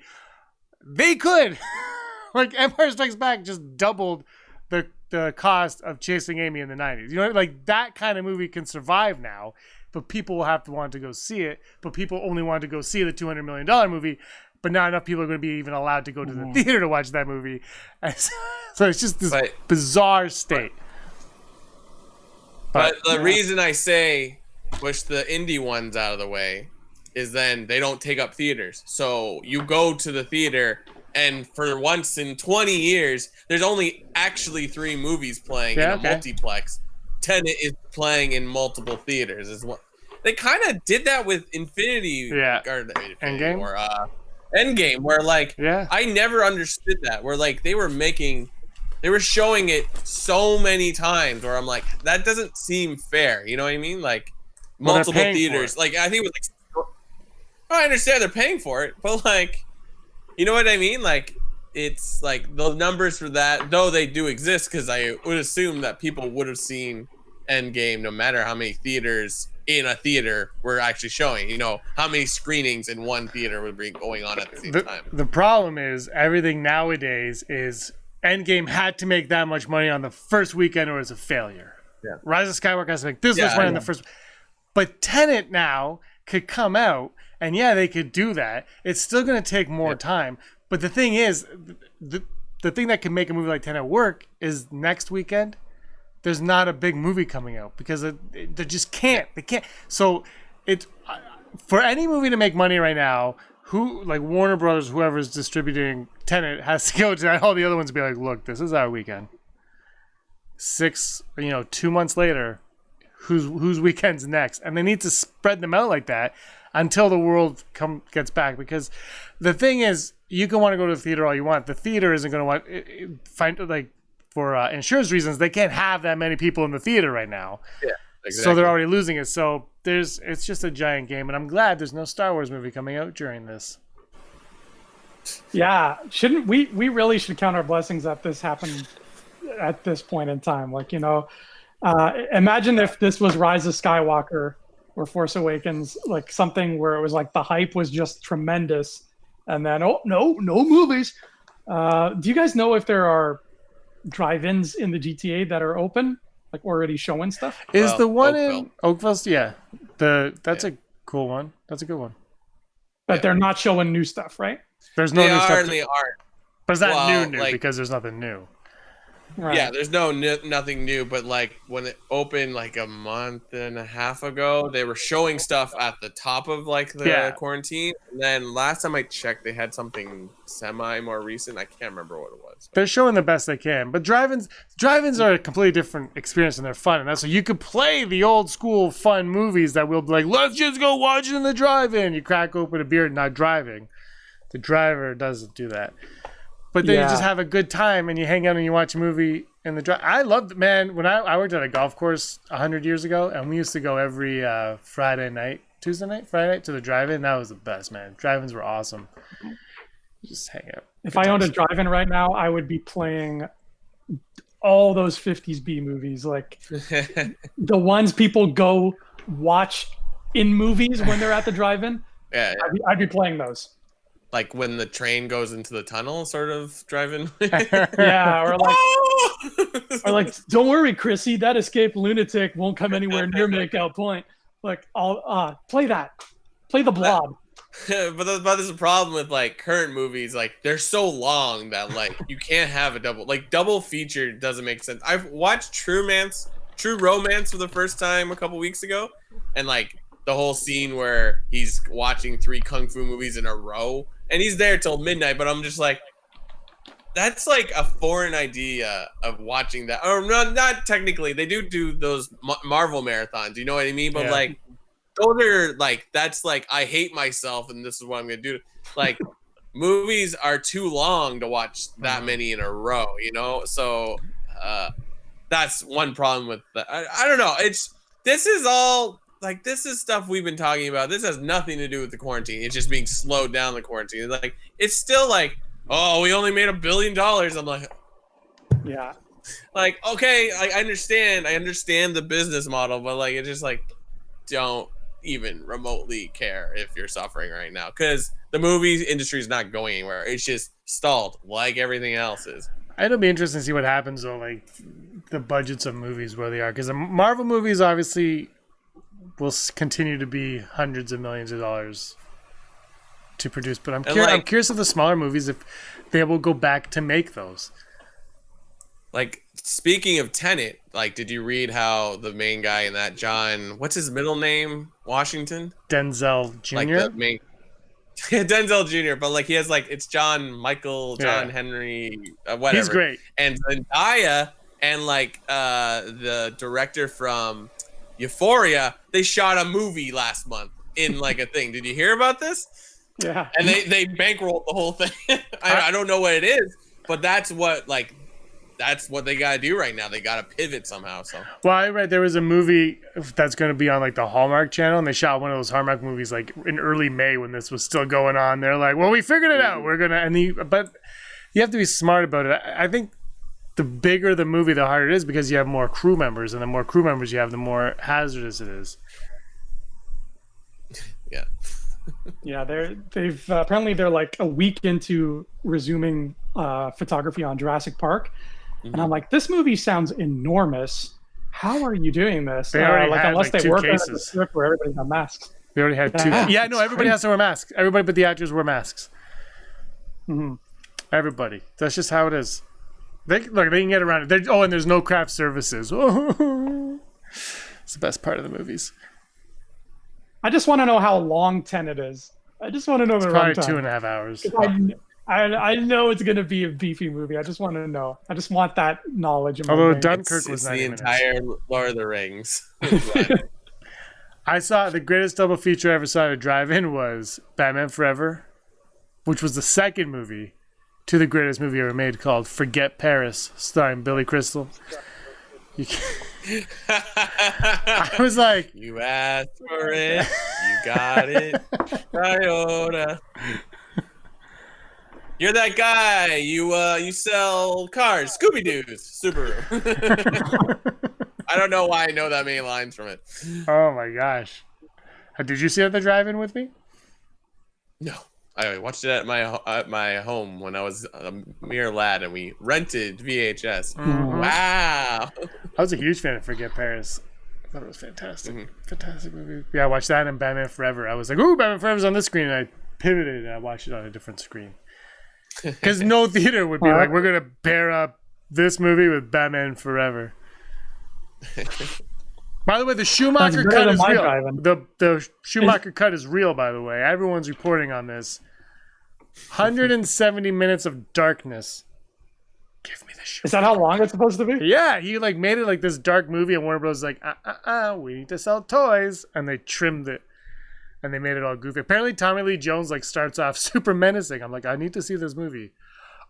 they could. Like Empire Strikes Back just doubled the the cost of Chasing Amy in the 90s. You know, like that kind of movie can survive now, but people will have to want to go see it. But people only want to go see the $200 million movie, but not enough people are going to be even allowed to go to the theater to watch that movie. And so it's just this bizarre state. But the reason I say push the indie ones out of the way is then they don't take up theaters. So you go to the theater, and for once in 20 years, there's only actually 3 movies playing in a multiplex. Tenet is playing in multiple theaters as well. They kind of did that with Infinity, or Endgame, or Endgame, where like I never understood that. Where like they were showing it so many times, where I'm like, that doesn't seem fair. You know what I mean? Like multiple theaters. Like I think it was like, I understand they're paying for it, but like, you know what I mean? Like, it's like the numbers for that, though they do exist, because I would assume that people would have seen Endgame no matter how many theaters in a theater were actually showing. You know, how many screenings in one theater would be going on at the same time. The problem is everything nowadays is Endgame had to make that much money on the first weekend or it's a failure. Yeah. Rise of Skywalker has to make this much money on the first. But Tenet now could come out. And they could do that. It's still going to take more time. But the thing is, the thing that can make a movie like Tenet work is next weekend, there's not a big movie coming out because they just can't. They can't. So it's for any movie to make money right now, who like Warner Brothers, whoever's distributing Tenet, has to go to all the other ones and be like, look, this is our weekend. 2 months later, whose weekend's next? And they need to spread them out like that until the world gets back, because the thing is, you can want to go to the theater all you want. The theater isn't going to for insurance reasons, they can't have that many people in the theater right now. Yeah, exactly. So they're already losing it. So it's just a giant game, and I'm glad there's no Star Wars movie coming out during this. Yeah, shouldn't we really should count our blessings that this happened at this point in time? Like, imagine if this was Rise of Skywalker or Force Awakens, like something where it was like the hype was just tremendous, and then no movies. Do you guys know if there are drive-ins in the GTA that are open, like already showing stuff? Is the one in Oakville? Yeah, that's a cool one. That's a good one. But they're not showing new stuff, right? There's no new stuff. They are. But it's not new because there's nothing new. Right. Yeah, there's nothing new, but like when it opened like a month and a half ago, they were showing stuff at the top of like the quarantine. And then last time I checked, they had something more recent. I can't remember what it was. They're showing the best they can, but drive-ins are a completely different experience, and they're fun. And that's so you could play the old school fun movies that we'll be like, let's just go watch it in the drive-in. You crack open a beer, not driving. The driver doesn't do that. But then you just have a good time and you hang out and you watch a movie in the drive. I loved it, man. When I worked at a golf course 100 years ago, and we used to go every Friday night to the drive-in. That was the best, man. Drive-ins were awesome. Just hang out. If I owned a drive-in right now, I would be playing all those 50s B movies, like the ones people go watch in movies when they're at the drive-in. Yeah. I'd be playing those. Like when the train goes into the tunnel, sort of driving. Yeah, or like, don't worry, Chrissy, that escaped lunatic won't come anywhere near Makeout Point. Like, I'll play that. Play The Blob. But there's a problem with like current movies. Like they're so long that like you can't have a double feature doesn't make sense. I've watched True Romance for the first time a couple weeks ago, and like the whole scene where he's watching 3 kung fu movies in a row. And he's there till midnight, but I'm just like, that's like a foreign idea of watching that. Or not technically. They do those Marvel marathons. You know what I mean? But like, those are like, that's like, I hate myself and this is what I'm going to do. Like, movies are too long to watch that many in a row, So that's one problem with that. I don't know. This is stuff we've been talking about. This has nothing to do with the quarantine. It's just being slowed down the quarantine. Like, it's still like, oh, we only made $1 billion. I'm like, yeah. Like, okay, I understand the business model, but like, it's just like, don't even remotely care if you're suffering right now. Because the movie industry is not going anywhere. It's just stalled like everything else is. It'll be interesting to see what happens though. Like, the budgets of movies where they are, because the Marvel movies obviously will continue to be hundreds of millions of dollars to produce. But I'm curious of the smaller movies if they will go back to make those. Like, speaking of Tenet, like, did you read how the main guy in that, John, what's his middle name? Washington? Denzel Jr.? Like the main Denzel Jr., but like he has like it's John Henry, whatever. He's great. And Zendaya and like the director from Euphoria, they shot a movie last month in like a thing. Did you hear about this? Yeah. And they bankrolled the whole thing. I don't know what it is, but that's what they gotta do right now. They gotta pivot somehow. So well, I read there was a movie that's going to be on like the Hallmark Channel, and they shot one of those Hallmark movies like in early May when this was still going on. They're like, "Well, we figured it out. We're gonna," but you have to be smart about it. I think the bigger the movie, the harder it is because you have more crew members, and the more crew members you have, the more hazardous it is. Yeah. Yeah, they've apparently they're like a week into resuming photography on Jurassic Park. And I'm like, this movie sounds enormous. How are you doing this? They already had unless like they 2 work on cases. a script where everybody's got masks. They already had 2. Yeah, no, everybody has to wear masks. Everybody but the actors wear masks. Mm-hmm. Everybody. That's just how it is. They can get around it. And there's no craft services. It's the best part of the movies. I just want to know how long Tenet is. I just want to know the Probably runtime. 2.5 hours. I know it's going to be a beefy movie. I just want to know. I just want that knowledge. In my Although brain. Dunkirk was it's 90 the minutes. entire Lord of the Rings. I saw the greatest double feature I ever saw at a drive-in was Batman Forever, which was the second movie to the greatest movie ever made called Forget Paris, starring Billy Crystal. I was like, you asked for it, you got it, Toyota. You're that guy. You sell cars, Scooby Doo's, Subaru. I don't know why I know that many lines from it. oh my gosh. Did you see it at the drive-in with me? No, I watched it at my home when I was a mere lad, and we rented VHS. Mm-hmm. Wow. I was a huge fan of Forget Paris. I thought it was fantastic. Fantastic movie. Yeah, I watched that and Batman Forever. I was like, ooh, Batman Forever's on this screen. And I pivoted and I watched it on a different screen. Because no theater would be like, we're going to pair up this movie with Batman Forever. By the way, the Schumacher cut is real. The Schumacher cut is real, by the way. Everyone's reporting on this. 170 minutes of darkness. Give me the Schumacher. Is that how long it's supposed to be? Yeah, he like made it like this dark movie, and Warner Bros. Like, we need to sell toys, and they trimmed it, and they made it all goofy. Apparently, Tommy Lee Jones like starts off super menacing. I'm like, I need to see this movie.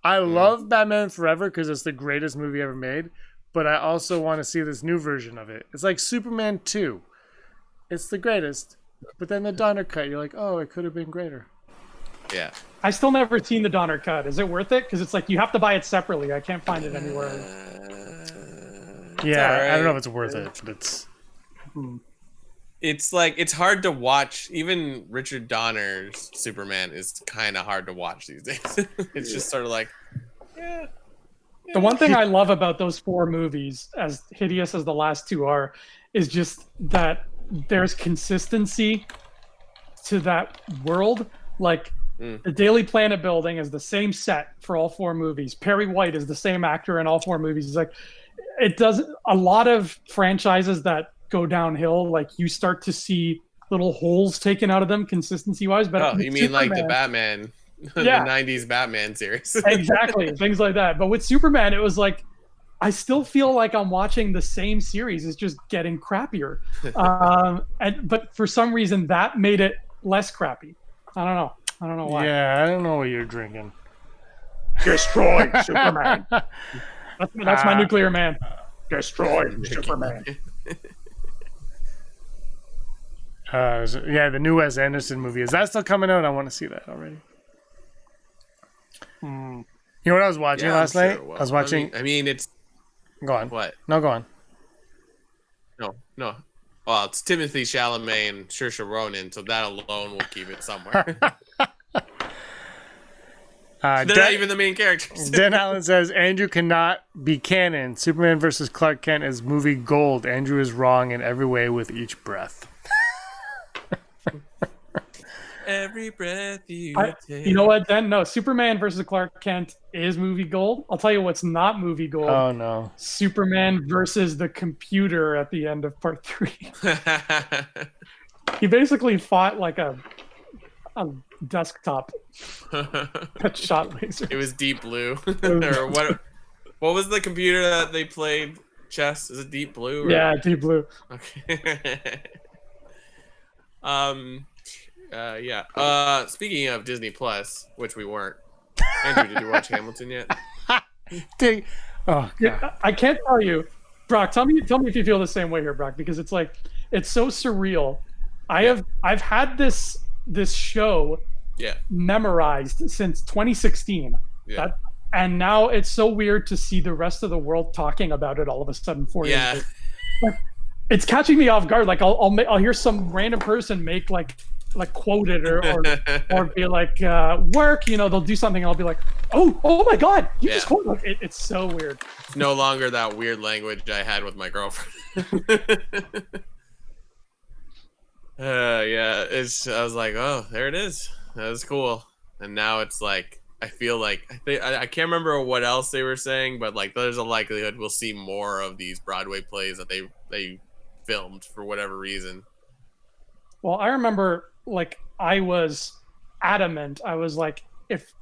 I love Batman Forever because it's the greatest movie ever made, but I also want to see this new version of it. It's like Superman 2. It's the greatest, but then the Donner cut, you're like, oh, it could have been greater. Yeah. I still never seen the Donner cut. Is it worth it? Because it's like you have to buy it separately. I can't find it anywhere. Yeah, right. I don't know if it's worth it, but it's... It's like it's hard to watch. Even Richard Donner's Superman is kind of hard to watch these days. It's just sort of like, yeah. The one thing I love about those 4 movies, as hideous as the last 2 are, is just that there's consistency to that world. Like the Daily Planet building is the same set for all 4 movies. Perry White is the same actor in all 4 movies. It's like it does a lot of franchises that go downhill. Like you start to see little holes taken out of them consistency wise. But you mean Superman, like the Batman, the 90s Batman series? Exactly, things like that. But with Superman, it was like I still feel like I'm watching the same series. It's just getting crappier. But for some reason, that made it less crappy. I don't know why. Yeah, I don't know what you're drinking. Destroy Superman. That's my nuclear man. Destroy Superman. The new Wes Anderson movie. Is that still coming out? I want to see that already. You know what I was watching last night? I was watching... I mean, it's... Go on. What? No, go on. No. Well, it's Timothy Chalamet and Saoirse Ronan, so that alone will keep it somewhere. They're not even the main characters. Dan Allen says Andrew cannot be canon. Superman versus Clark Kent is movie gold. Andrew is wrong in every way with each breath. Every breath you take. You know what, then? No, Superman versus Clark Kent is movie gold. I'll tell you what's not movie gold. Oh, no. Superman versus the computer at the end of part 3. He basically fought like a desktop that shot lasers. It was Deep Blue. Or what was the computer that they played chess? Is it Deep Blue? Or? Yeah, Deep Blue. Okay. Speaking of Disney Plus, which we weren't. Andrew, did you watch Hamilton yet? Oh, God. Yeah, I can't tell you, Brock. Tell me if you feel the same way here, Brock, because it's like it's so surreal. I've had this show memorized since 2016. Yeah. And now it's so weird to see the rest of the world talking about it all of a sudden 4 years later. Like, it's catching me off guard. Like I'll hear some random person make like quote it or be like work. They'll do something and I'll be like, oh my God, you just quote. Like, it's so weird. It's no longer that weird language I had with my girlfriend. I was like, oh, there it is. That was cool. And now it's like, I feel like I can't remember what else they were saying, but like there's a likelihood we'll see more of these Broadway plays that they filmed for whatever reason. Well, I remember like I was adamant. I was like, if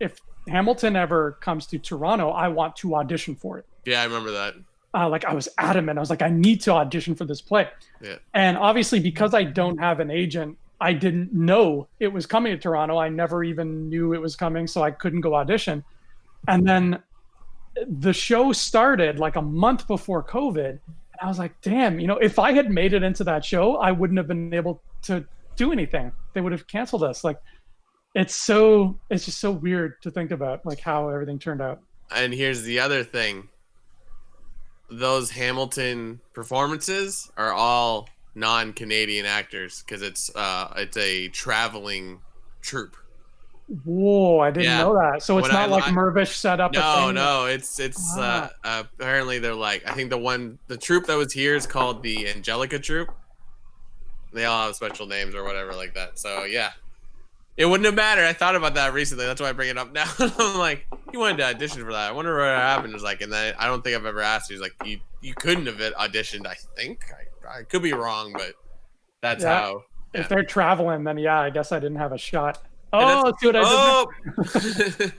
Hamilton ever comes to Toronto, I want to audition for it. Yeah, I remember that. Like I was adamant. I was like, I need to audition for this play. Yeah. And obviously, because I don't have an agent, I didn't know it was coming to Toronto. I never even knew it was coming, so I couldn't go audition. And then the show started like a month before COVID. And I was like, damn, if I had made it into that show, I wouldn't have been able to do anything. They would have canceled us. Like, it's just so weird to think about like how everything turned out. And here's the other thing. Those Hamilton performances are all non-Canadian actors because it's a traveling troupe. Whoa, I didn't know that. So it's not like Mervish set up. No, it's apparently they're like, I think the troupe that was here is called the Angelica troupe. They all have special names or whatever like that. So yeah, it wouldn't have mattered. I thought about that recently. That's why I bring it up now. I'm like, you wanted to audition for that. I wonder what happened. It's like, and then I don't think I've ever asked you. He's like, you couldn't have auditioned. I think I could be wrong, but that's how. Yeah. If they're traveling, then yeah, I guess I didn't have a shot. See what I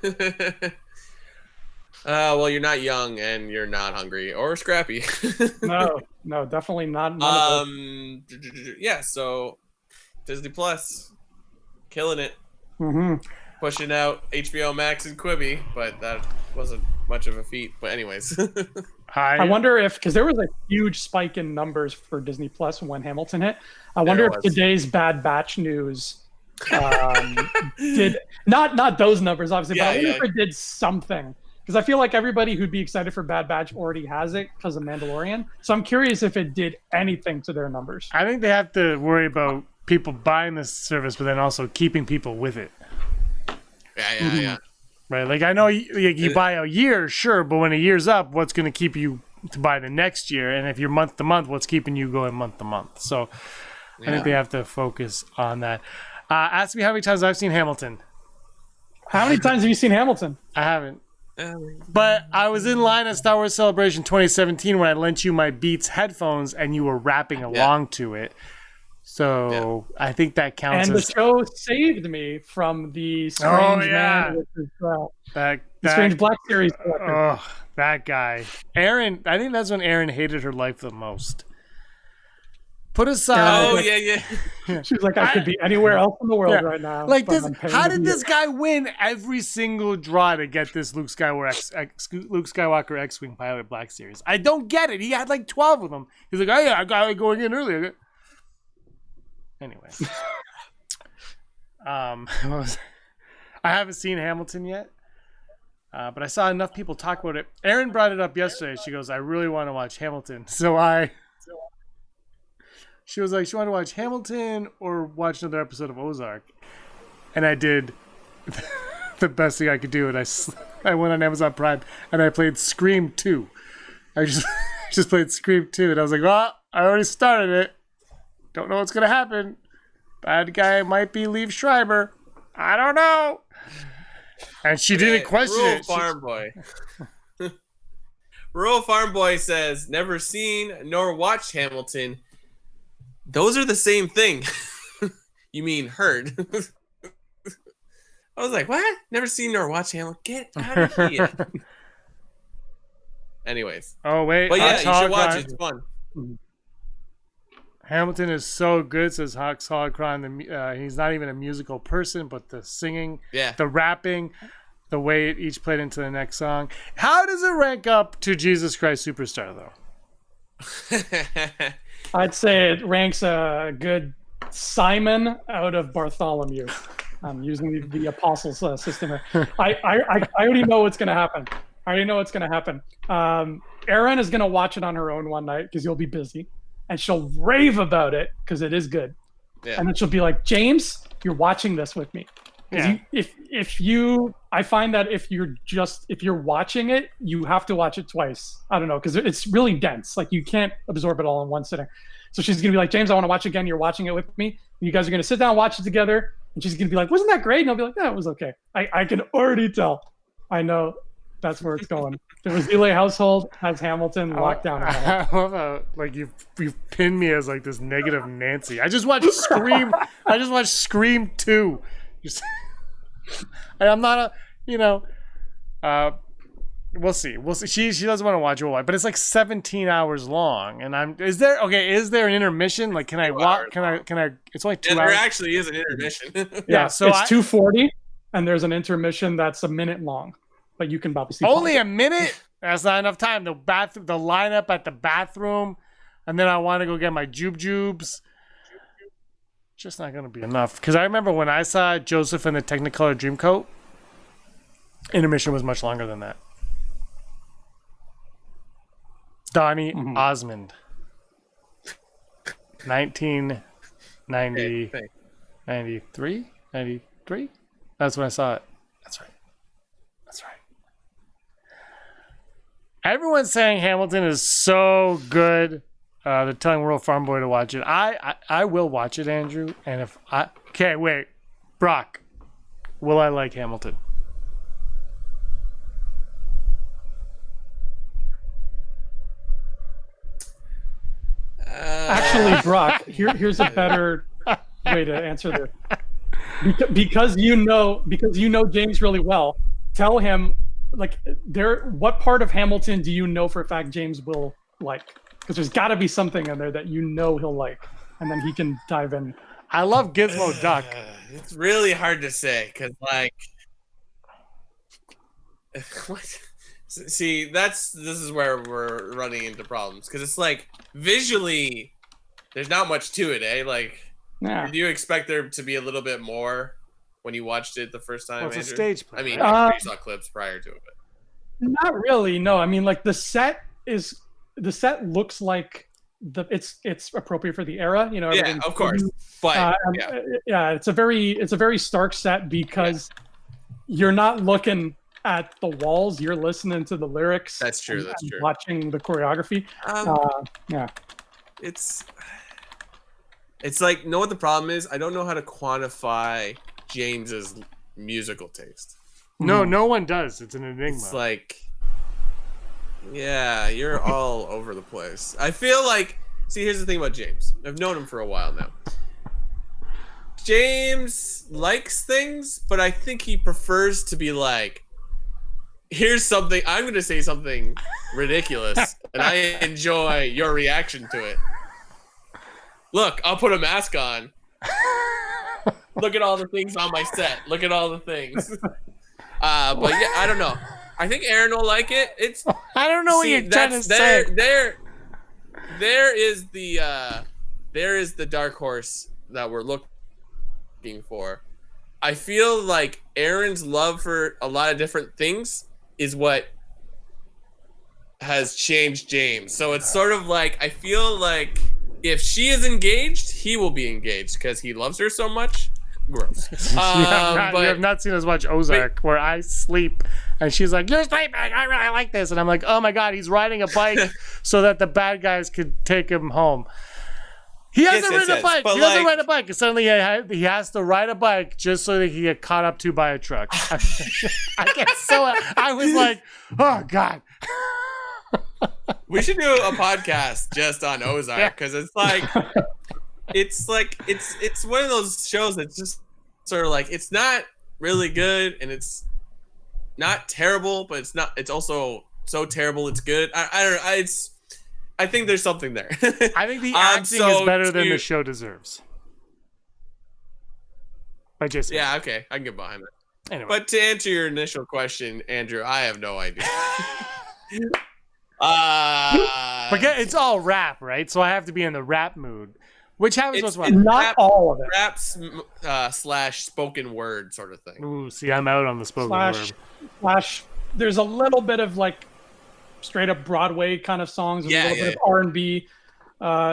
did. Well, you're not young and you're not hungry or scrappy. No, definitely not. Yeah. So Disney Plus, killing it. Mm-hmm. Pushing out HBO Max and Quibi, but that wasn't much of a feat. But anyways. I wonder if, because there was a huge spike in numbers for Disney Plus when Hamilton hit. I wonder if today's Bad Batch news did not those numbers obviously, but I wonder if it did something. Because I feel like everybody who'd be excited for Bad Batch already has it because of Mandalorian. So I'm curious if it did anything to their numbers. I think they have to worry about people buying this service, but then also keeping people with it. Yeah. Right, like I know you buy a year, sure, but when a year's up, what's going to keep you to buy the next year? And if you're month to month, what's keeping you going month to month? So I think they have to focus on that. Ask me how many times I've seen Hamilton. How many times have you seen Hamilton? I haven't. But I was in line at Star Wars Celebration 2017 when I lent you my Beats headphones and you were rapping along to it. So I think that counts. And the show saved me from the Strange Man, which is the Strange Black series. Oh, that guy. Aaron, I think that's when Aaron hated her life the most. Put aside. She's like, I could be anywhere else in the world right now. Like this, how did this guy win every single draw to get this Luke Skywalker X-Wing pilot Black Series? I don't get it. He had like 12 of them. He's like, oh yeah, I got it going in earlier. Anyway, I haven't seen Hamilton yet, but I saw enough people talk about it. Erin brought it up yesterday. She goes, I really want to watch Hamilton. She was like, she wanted to watch Hamilton or watch another episode of Ozark. And I did the best thing I could do, and I went on Amazon Prime and I played Scream 2. I just just played Scream 2, and I was like, well, I already started it. Don't know what's gonna happen. Bad guy might be Liev Schreiber. I don't know. And she didn't question Rural it. Farm Boy. Rural Farm Boy says, never seen nor watched Hamilton. Those are the same thing. You mean heard. I was like, what? Never seen nor watched Hamilton? Get out of here. Anyways. Oh, wait. But yeah, you should watch it. It's fun. Hamilton is so good, says Hawks Holocron. He's not even a musical person, but the singing, the rapping, the way it each played into the next song. How does it rank up to Jesus Christ Superstar, though? I'd say it ranks a good Simon out of Bartholomew. I'm using the apostles system here. I already know what's going to happen. Erin is going to watch it on her own one night because you'll be busy. And she'll rave about it because it is good. Yeah. And then she'll be like, James, you're watching this with me. Yeah. I find that if you're watching it, you have to watch it twice. I don't know, because it's really dense. Like you can't absorb it all in one sitting. So she's gonna be like, James, I want to watch it again. You're watching it with me. You guys are gonna sit down and watch it together. And she's gonna be like, wasn't that great? And I'll be like, yeah, it was okay. I can already tell. I know that's where it's going. The Razile household has Hamilton locked down. I love how like you pinned me as like this negative Nancy. I just watched Scream. I just watched Scream 2. I'm not we'll see. She doesn't want to watch it all, but it's like 17 hours long. And is there an intermission? Like, can I walk? Can I? It's only 2 hours. There actually is an intermission. Yeah, so it's 2:40, and there's an intermission that's a minute long. But you can obviously only a minute. That's not enough time. The lineup at the bathroom, and then I want to go get my jubes. Just not going to be enough. Because I remember when I saw Joseph in the Technicolor Dreamcoat, intermission was much longer than that. Donny Osmond, 1990, 93. That's when I saw it. That's right. Everyone's saying Hamilton is so good. They're telling World Farm Boy to watch it. I will watch it, Andrew. And wait, Brock, will I like Hamilton? Actually, Brock, here's a better way to answer this. Because you know James really well. Tell him. What part of Hamilton do you know for a fact James will like? Because there's got to be something in there that you know he'll like, and then he can dive in. I love Gizmo Duck. It's really hard to say because, what? See, this is where we're running into problems because it's like visually, there's not much to it, eh? Did you expect there to be a little bit more? When you watched it the first time, it's a stage play. I mean, you saw clips prior to it. Not really. No, I mean, the set looks like it's appropriate for the era. You know. Yeah, of course. But it's a very stark set because you're not looking at the walls. You're listening to the lyrics. That's true. And watching the choreography. It's like, know what the problem is? I don't know how to quantify James's musical taste. No one does. It's an enigma. It's like, yeah, you're all over the place. I feel like, see, here's the thing about James. I've known him for a while now. James likes things, but I think he prefers to be like, here's something, I'm going to say something ridiculous, and I enjoy your reaction to it. Look, I'll put a mask on. Look at all the things on my set. Look at all the things. But yeah, I don't know. I think Aaron will like it. I don't know what you're trying to say. There is the dark horse that we're looking for. I feel like Aaron's love for a lot of different things is what has changed James. So it's sort of like, I feel like if she is engaged, he will be engaged because he loves her so much. gross. You have not seen us watch Ozark, where I sleep, and she's like, "You're sleeping. I really like this," and I'm like, "Oh my god, he's riding a bike so that the bad guys could take him home." He hasn't ridden a bike. He doesn't ride a bike. And suddenly he has to ride a bike just so that he get caught up to by a truck. I was like, oh god. We should do a podcast just on Ozark because it's one of those shows that's just sort of like, it's not really good and it's not terrible, but it's also so terrible it's good. I don't know. I think there's something there. I think the acting is better than the show deserves. By Jason. Yeah, okay. I can get behind that. Anyway. But to answer your initial question, Andrew, I have no idea. But it's all rap, right? So I have to be in the rap mood. Which happens it's what's not rap, all of it. Raps / spoken word sort of thing. Ooh, see, I'm out on the spoken word. There's a little bit of like straight up Broadway kind of songs, a little bit of R&B.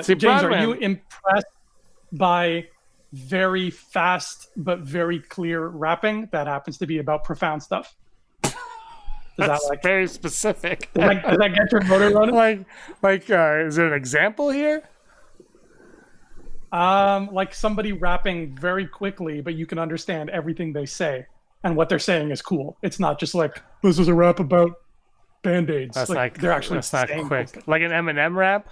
James, are you impressed by very fast but very clear rapping that happens to be about profound stuff? That's very specific. Does that get your motor running? Is there an example here? Like somebody rapping very quickly, but you can understand everything they say, and what they're saying is cool. It's not just like, this is a rap about Band-Aids. They're actually not quick. Like an Eminem rap?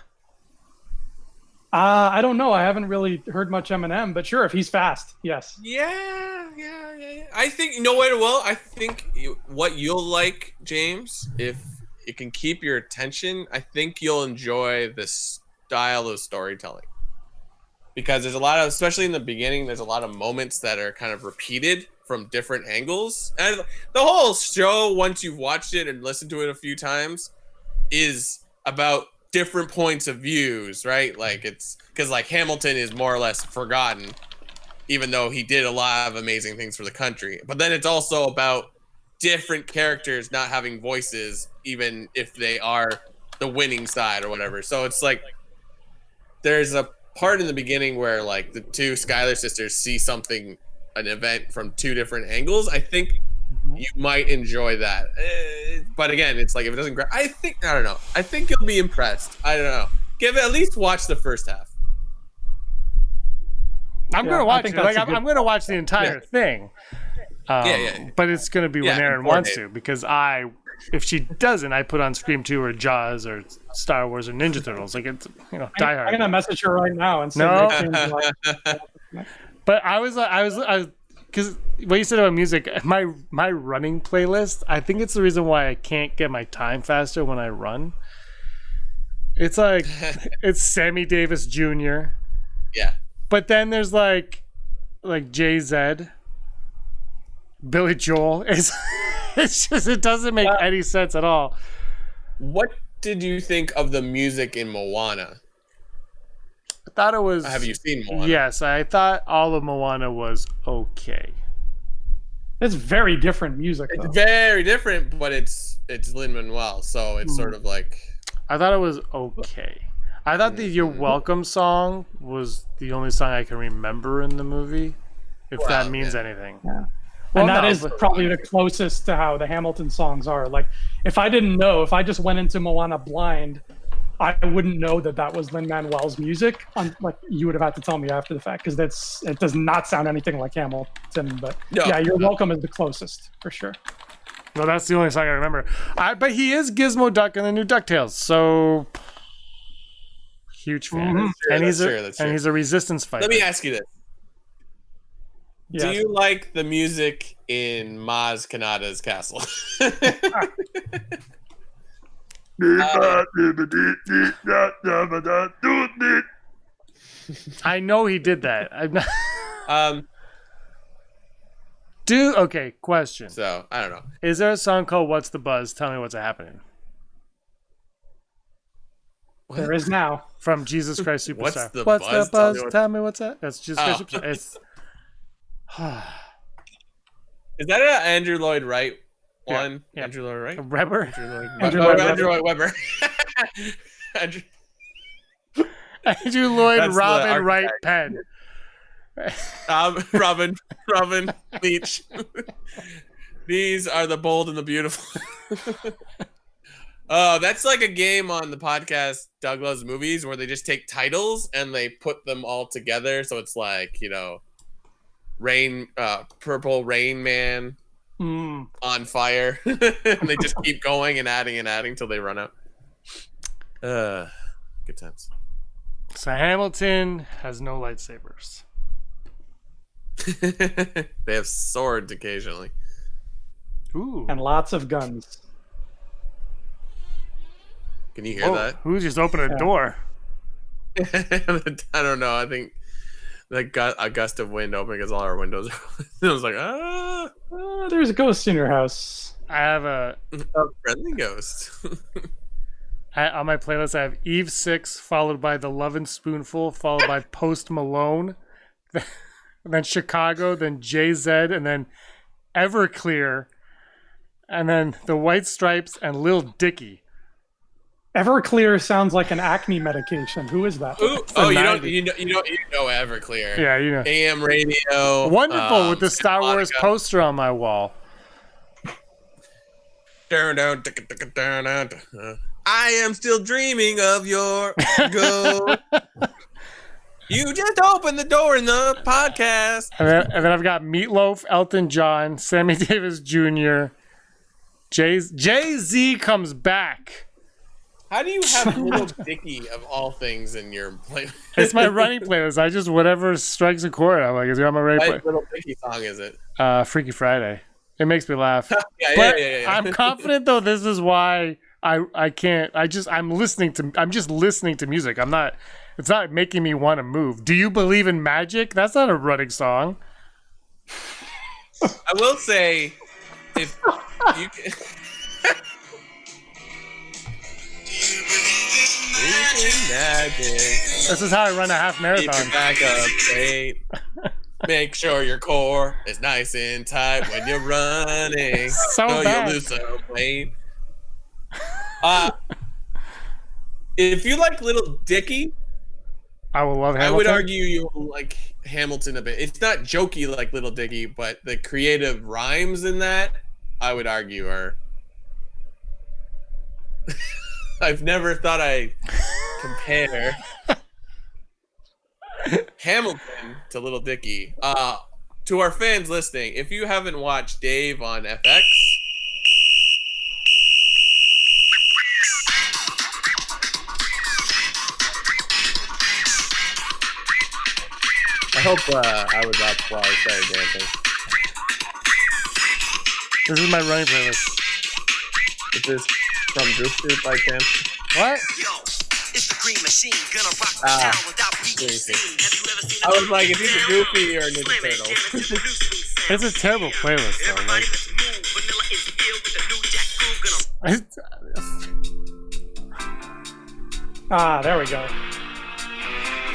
I don't know. I haven't really heard much Eminem, but sure, if he's fast, yes. Yeah. I think, you know what, well, I think what you'll like, James, if it can keep your attention, I think you'll enjoy this style of storytelling. Because there's a lot of, especially in the beginning, there's a lot of moments that are kind of repeated from different angles. And the whole show, once you've watched it and listened to it a few times, is about different points of views, right? Like it's because like Hamilton is more or less forgotten, even though he did a lot of amazing things for the country. But then it's also about different characters not having voices, even if they are the winning side or whatever. So it's like there's a part in the beginning where like the two Schuyler sisters see something, an event from two different angles. I think you might enjoy that. But again, it's like if it doesn't grab, I don't know. I think you'll be impressed. I don't know. At least watch the first half. I'm gonna watch it. Like I'm gonna watch the entire thing. But it's gonna be when Aaron wants to, because if she doesn't, I put on Scream 2 or Jaws or Star Wars or Ninja Turtles. Like it's Die Hard. I'm gonna message her right now and say But I was because what you said about music, my running playlist, I think it's the reason why I can't get my time faster when I run. It's like it's Sammy Davis Jr. Yeah. But then there's like Jay-Z, Billy Joel. It's just, it doesn't make any sense at all. What did you think of the music in Moana? I thought it was... Have you seen Moana? Yes, I thought all of Moana was okay. It's very different music, though. It's very different, but it's Lin-Manuel, so it's sort of like... I thought it was okay. I thought the You're Welcome song was the only song I can remember in the movie, if that means anything. Yeah. Well, and that is probably the closest to how the Hamilton songs are. Like, if I didn't know, if I just went into Moana blind, I wouldn't know that was Lin-Manuel's music. Like, you would have had to tell me after the fact, because it does not sound anything like Hamilton. But You're Welcome is the closest, for sure. No, that's the only song I remember. But he is Gizmo Duck in the new DuckTales, so... Huge fan. Mm-hmm. And he's a resistance fighter. Let me ask you this. Yes. Do you like the music in Maz Kanata's castle? I know he did that. I'm not... Okay, question. So, I don't know. Is there a song called What's the Buzz? Tell me what's happening. What? There is now. From Jesus Christ Superstar. What's the buzz? Tell me what's that? That's Jesus Christ Superstar. It's... Is that an Andrew Lloyd Wright one? Yeah. Andrew Lloyd Wright? Weber? Andrew Lloyd Webber. Andrew Lloyd Robin Wright Penn. Robin Leach. These are the bold and the beautiful. Oh, that's like a game on the podcast Doug Loves Movies where they just take titles and they put them all together. So it's like, Purple Rain Man on fire. And they just keep going and adding till they run out. Good times. So Hamilton has no lightsabers. They have swords occasionally. Ooh. And lots of guns. Can you hear that? Who just opened a door? I don't know. I think a gust of wind opened because all our windows are open. I was like, There's a ghost in your house. I have a friendly ghost. on my playlist. I have Eve 6, followed by The Lovin' Spoonful, followed by Post Malone, then Chicago, then Jay-Z, and then Everclear, and then The White Stripes and Lil Dicky. Everclear sounds like an acne medication. Who is that? You know Everclear. Yeah, you know. AM radio. Wonderful, with the Star Wars poster on my wall. I am still dreaming of your go. You just opened the door in the podcast. And then I've got Meatloaf, Elton John, Sammy Davis Jr. Jay-Z comes back. How do you have Little Dicky of all things in your playlist? It's my running playlist. I just, whatever strikes a chord, I'm like, is it on my radio What Little Dicky song is it? Freaky Friday. It makes me laugh. Yeah. I'm confident though. This is why I can't. I'm just listening to music. It's not making me want to move. Do you believe in magic? That's not a running song. I will say, if you can. Magic. This is how I run a half Keep marathon. your back up straight. Make sure your core is nice and tight when you're running. So You'll bad. lose some weight. If you like Little Dicky, I will love Hamilton. I would argue you will like Hamilton a bit. It's not jokey like Little Dicky, but the creative rhymes in that, I would argue, are. I've never thought I'd compare Hamilton to Little Dicky. To our fans listening, if you haven't watched Dave on FX, I hope I was up while I started dancing. This is my running playlist. Is this from Goof Troop by chance? What? Yo, it's the Green Machine, gonna rock the town without being seen. Have you ever seen I was like, is this a Goofy or a Ninja Turtles? It's a terrible playlist though. Everybody Like, let's move. Vanilla is ill with the new Jack Groove, gonna There we go.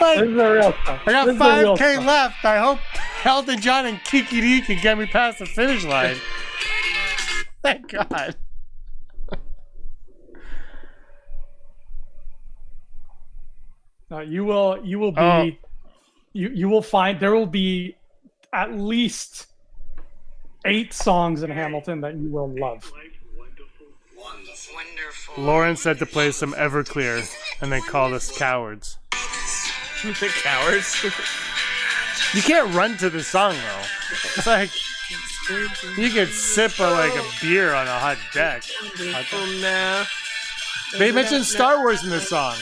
like, This is the real stuff. I got This is the real 5K stuff. left. I hope Elton John and Kiki D can get me past the finish line. Thank God. You will be. Oh. You will find there will be at least 8 songs in Hamilton that you will love. wonderful. Lauren said to play some Everclear and then called us cowards. Cowards. You can't run to this song though. It's like you could sip like a beer on a hot deck. Now. They mentioned Star Wars in this song.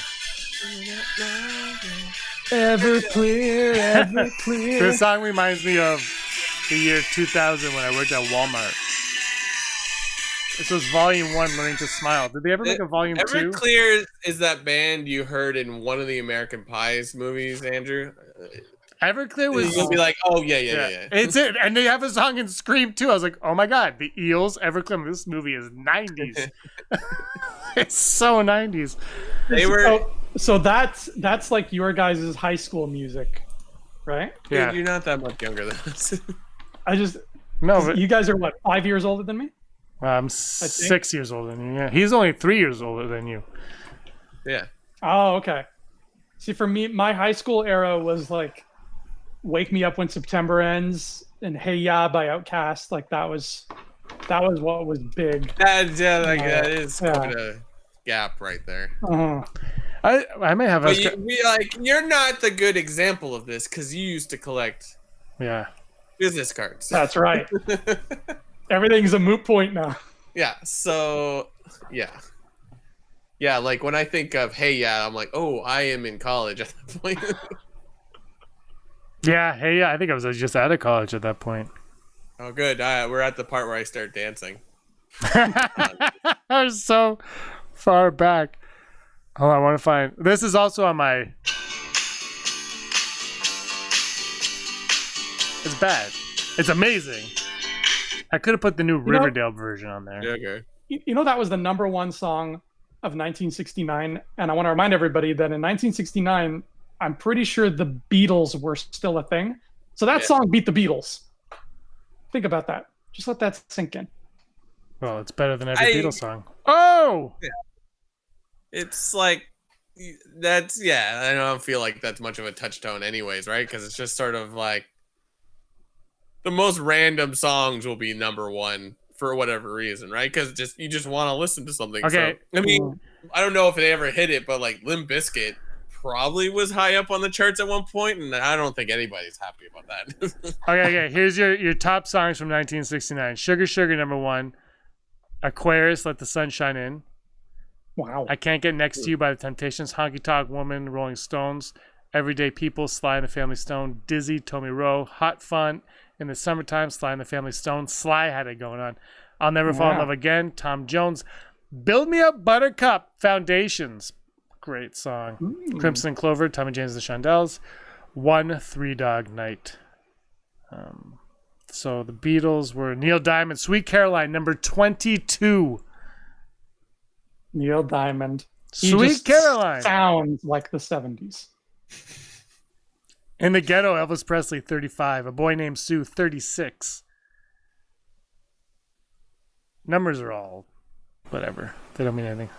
Everclear, Everclear. This song reminds me of the year 2000 when I worked at Walmart. This was Volume 1, Learning to Smile. Did they ever make a Volume 2? Everclear is that band you heard in one of the American Pies movies, Andrew. Everclear was... You'll be like, oh, yeah. It's it. And they have a song in Scream too. I was like, oh my God, the Eels, Everclear. This movie is 90s. It's so 90s. They were... So that's like your guys' high school music, right? Yeah. Dude, you're not that much younger than us. No, but You guys are what, 5 years older than me? I'm 6 years older than you. Yeah. He's only 3 years older than you. Yeah. Oh, okay. See, for me, my high school era was like Wake Me Up When September Ends and Hey Ya by Outkast. Like that was what was big. That is quite a gap right there. Uh-huh. I may have But you're not the good example of this because you used to collect business cards. That's right. Everything's a moot point now. Yeah. So yeah. Like when I think of Hey Ya, I'm like, oh, I am in college at that point. I think I was just out of college at that point. Oh, good. We're at the part where I start dancing. I was so far back. Oh, I want to find. This is also on my. It's bad. It's amazing. I could have put the new Riverdale version on there. Yeah, okay. You know, that was the number one song of 1969. And I want to remind everybody that in 1969, I'm pretty sure the Beatles were still a thing. So that song beat the Beatles. Think about that. Just let that sink in. Well, it's better than every Beatles song. Oh! Yeah. It's like, I don't feel like that's much of a touchstone anyways, right? Because it's just sort of like the most random songs will be number one for whatever reason, right? Because you just want to listen to something. Okay. So, I mean, I don't know if they ever hit it, but like Limp Bizkit probably was high up on the charts at one point, and I don't think anybody's happy about that. Okay. Here's your top songs from 1969. Sugar Sugar, number one. Aquarius, Let the Sun Shine In. Wow. I Can't Get Next to You by the Temptations. Honky Tonk Woman, Rolling Stones. Everyday People, Sly and the Family Stone. Dizzy, Tommy Rowe. Hot Fun, In the Summertime, Sly and the Family Stone. Sly had it going on. I'll Never Fall in Love Again, Tom Jones. Build Me Up Buttercup, Foundations. Great song. Crimson and Clover, Tommy James and the Shondells. One Three Dog Night. So the Beatles were Neil Diamond, Sweet Caroline, number 22. Neil Diamond. Sweet Caroline. Sounds like the 70s. In the Ghetto, Elvis Presley, 35. A Boy Named Sue, 36. Numbers are all whatever. They don't mean anything.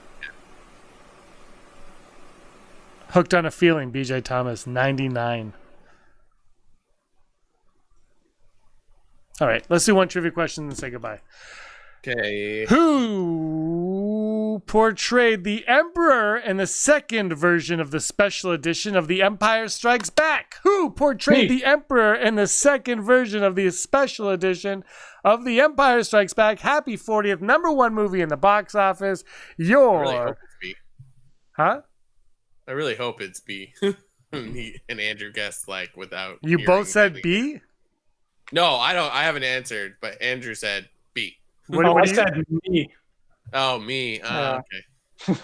Hooked on a Feeling, BJ Thomas, 99. All right, let's do one trivia question and say goodbye. Okay. Who portrayed the Emperor in the second version of the special edition of The Empire Strikes Back? Who portrayed the Emperor in the second version of the special edition of The Empire Strikes Back? Happy 40th, number one movie in the box office. I really hope it's B. Huh? I really hope it's B. And Andrew guessed like without. You both said B? No, I don't. I haven't answered, but Andrew said B. I said me. Oh, me. Okay.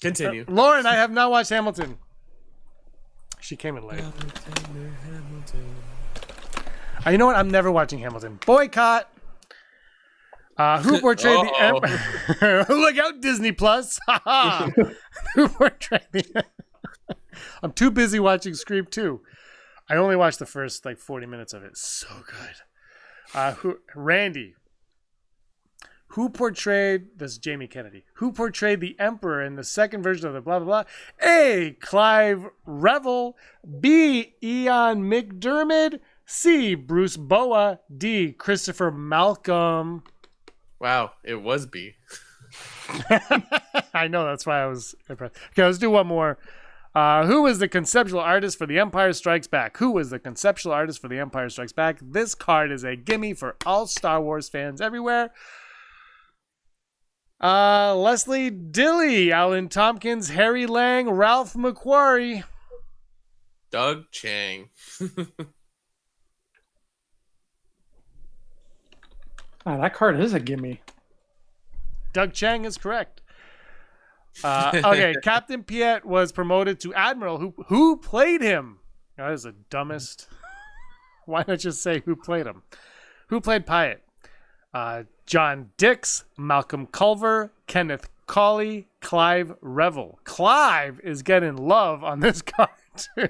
Continue. Lauren, I have not watched Hamilton. She came in late. You know what? I'm never watching Hamilton. Boycott. Who portrayed the Emperor? Look out, Disney Plus. Who portrayed the I'm too busy watching Scream 2. I only watched the first 40 minutes of it. So good. Randy. Who portrayed, this is Jamie Kennedy, who portrayed the Emperor in the second version of the blah, blah, blah? A. Clive Revel. B. Ian McDermott. C. Bruce Boa. D. Christopher Malcolm. Wow, it was B. I know, that's why I was impressed. Okay, let's do one more. Who was the conceptual artist for The Empire Strikes Back? Who was the conceptual artist for The Empire Strikes Back? This card is a gimme for all Star Wars fans everywhere. Leslie Dilley, Alan Tompkins, Harry Lang, Ralph McQuarrie. Doug Chang. That card is a gimme. Doug Chang is correct. Okay, Captain Piet was promoted to Admiral. Who played him? That is the dumbest. Why not just say who played him? Who played Piet? John Dix, Malcolm Culver, Kenneth Cawley, Clive Revel. Clive is getting love on this card too.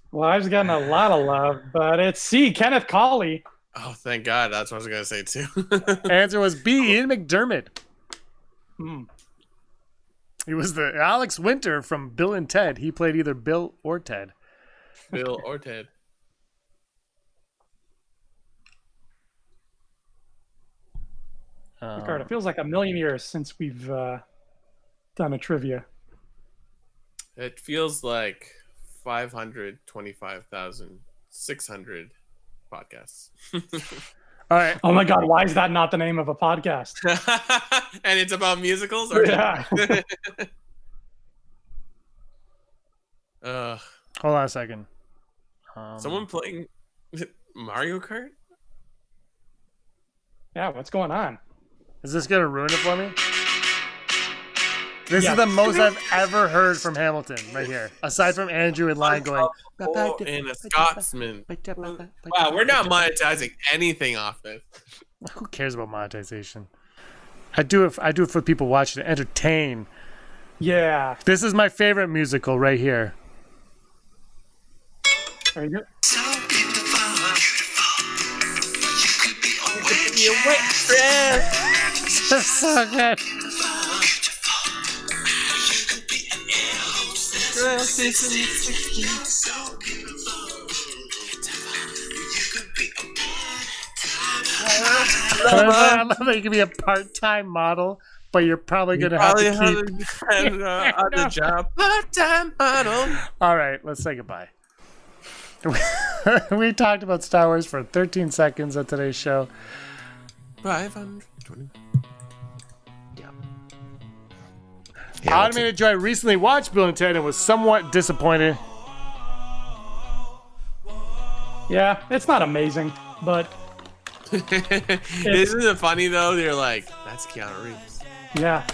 Clive's getting a lot of love, but it's C, Kenneth Cawley. Oh, thank God. That's what I was going to say too. Answer was B, Ian McDermott. He was the Alex Winter from Bill and Ted. He played either Bill or Ted. Bill or Ted. Ricardo, it feels like a million years since we've done a trivia. It feels like 525,600 podcasts. All right. Oh my God, why is that not the name of a podcast? And it's about musicals? Or Yeah. uh, Hold on a second. someone playing Mario Kart? Yeah, what's going on? Is this gonna ruin it for me? This Yes. is the most I've ever heard from Hamilton right here, aside from Andrew in line going. And a Scotsman. Wow, we're not monetizing anything off this. Who cares about monetization? I do it. I do it for people watching to entertain. Yeah. This is my favorite musical right here. Are you good? So beautiful. You could be a witch. You wet dress. So good. Dress is in the 60s. So beautiful. You could be a I love that you can be a part-time model, but you're probably gonna have to keep. On the job. Part-time model. All right, let's say goodbye. We talked about Star Wars for 13 seconds on today's show. 520. Automated Joy recently watched Bill and Ted and was somewhat disappointed. Yeah, it's not amazing, but Isn't it funny though? You're like, that's Keanu Reeves. yeah.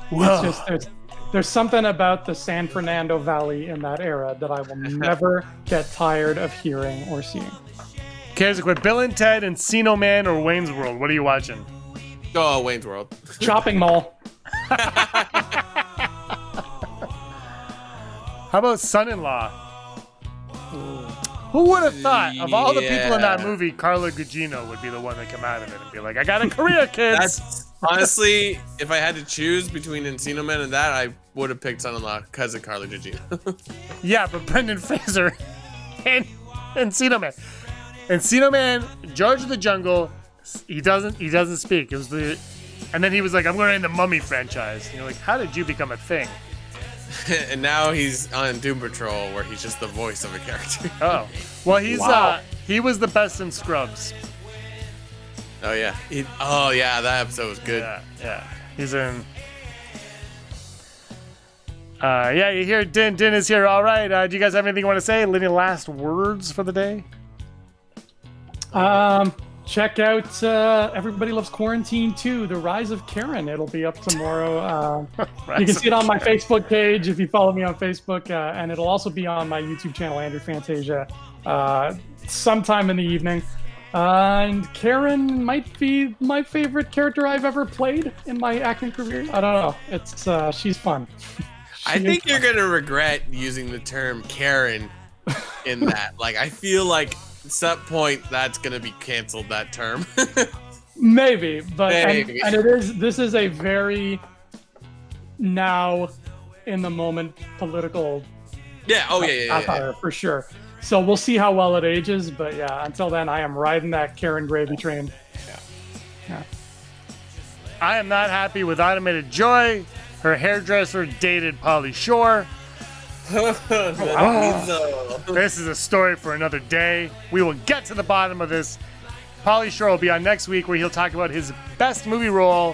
Whoa. It's just there's something about the San Fernando Valley in that era that I will never get tired of hearing or seeing. Okay, here's a quick. Bill and Ted, Encino Man, or Wayne's World? What are you watching? Oh, Wayne's World. Shopping mall. How about Son-in-Law? Who would have thought of all the people in that Yeah. movie, Carla Gugino would be the one that come out of it and be like, I got a career, kids. That's honestly, if I had to choose between Encino Man and that, I would have picked Son-in-Law because of Carla Gugino. Yeah, but Brendan Fraser and Encino Man. Encino Man, George of the Jungle, he doesn't speak. It was and then he was like, I'm going in the Mummy franchise. And you're like, how did you become a thing? And now he's on Doom Patrol, where he's just the voice of a character. Oh, well, Wow. he was the best in Scrubs. Oh yeah. That episode was good. Yeah. He's in. Yeah, you hear Din. Din is here. All right. Do you guys have anything you want to say? Any last words for the day? Check out Everybody Loves Quarantine 2, The Rise of Karen. It'll be up tomorrow. You can see it on my Facebook page if you follow me on Facebook, and it'll also be on my YouTube channel, Andrew Fantasia, sometime in the evening. And Karen might be my favorite character I've ever played in my acting career. I don't know. It's she's fun. I think you're gonna regret using the term Karen in that. Like, I feel like at some point that's gonna be canceled. That term. Maybe, but Maybe. And it is. This is a very now in the moment political Yeah. Oh yeah. satire for sure. So we'll see how well it ages, but yeah, until then, I am riding that Karen gravy train. Yeah. I am not happy with Automated Joy. Her hairdresser dated Pauly Shore. This is a story for another day. We will get to the bottom of this. Pauly Shore will be on next week, where he'll talk about his best movie role,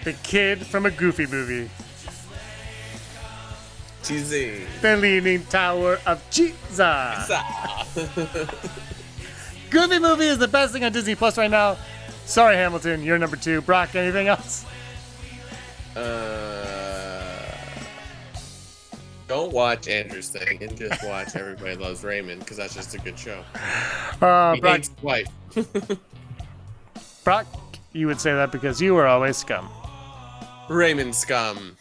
the kid from a Goofy movie. Cheesy. The Leaning Tower of Jesus. Goofy movie is the best thing on Disney Plus right now. Sorry, Hamilton, you're number 2. Brock, anything else? Don't watch Andrew's thing and just watch Everybody Loves Raymond, because that's just a good show. He Brock, hates his wife. Brock, you would say that because you were always scum. Raymond Scum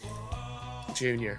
Jr.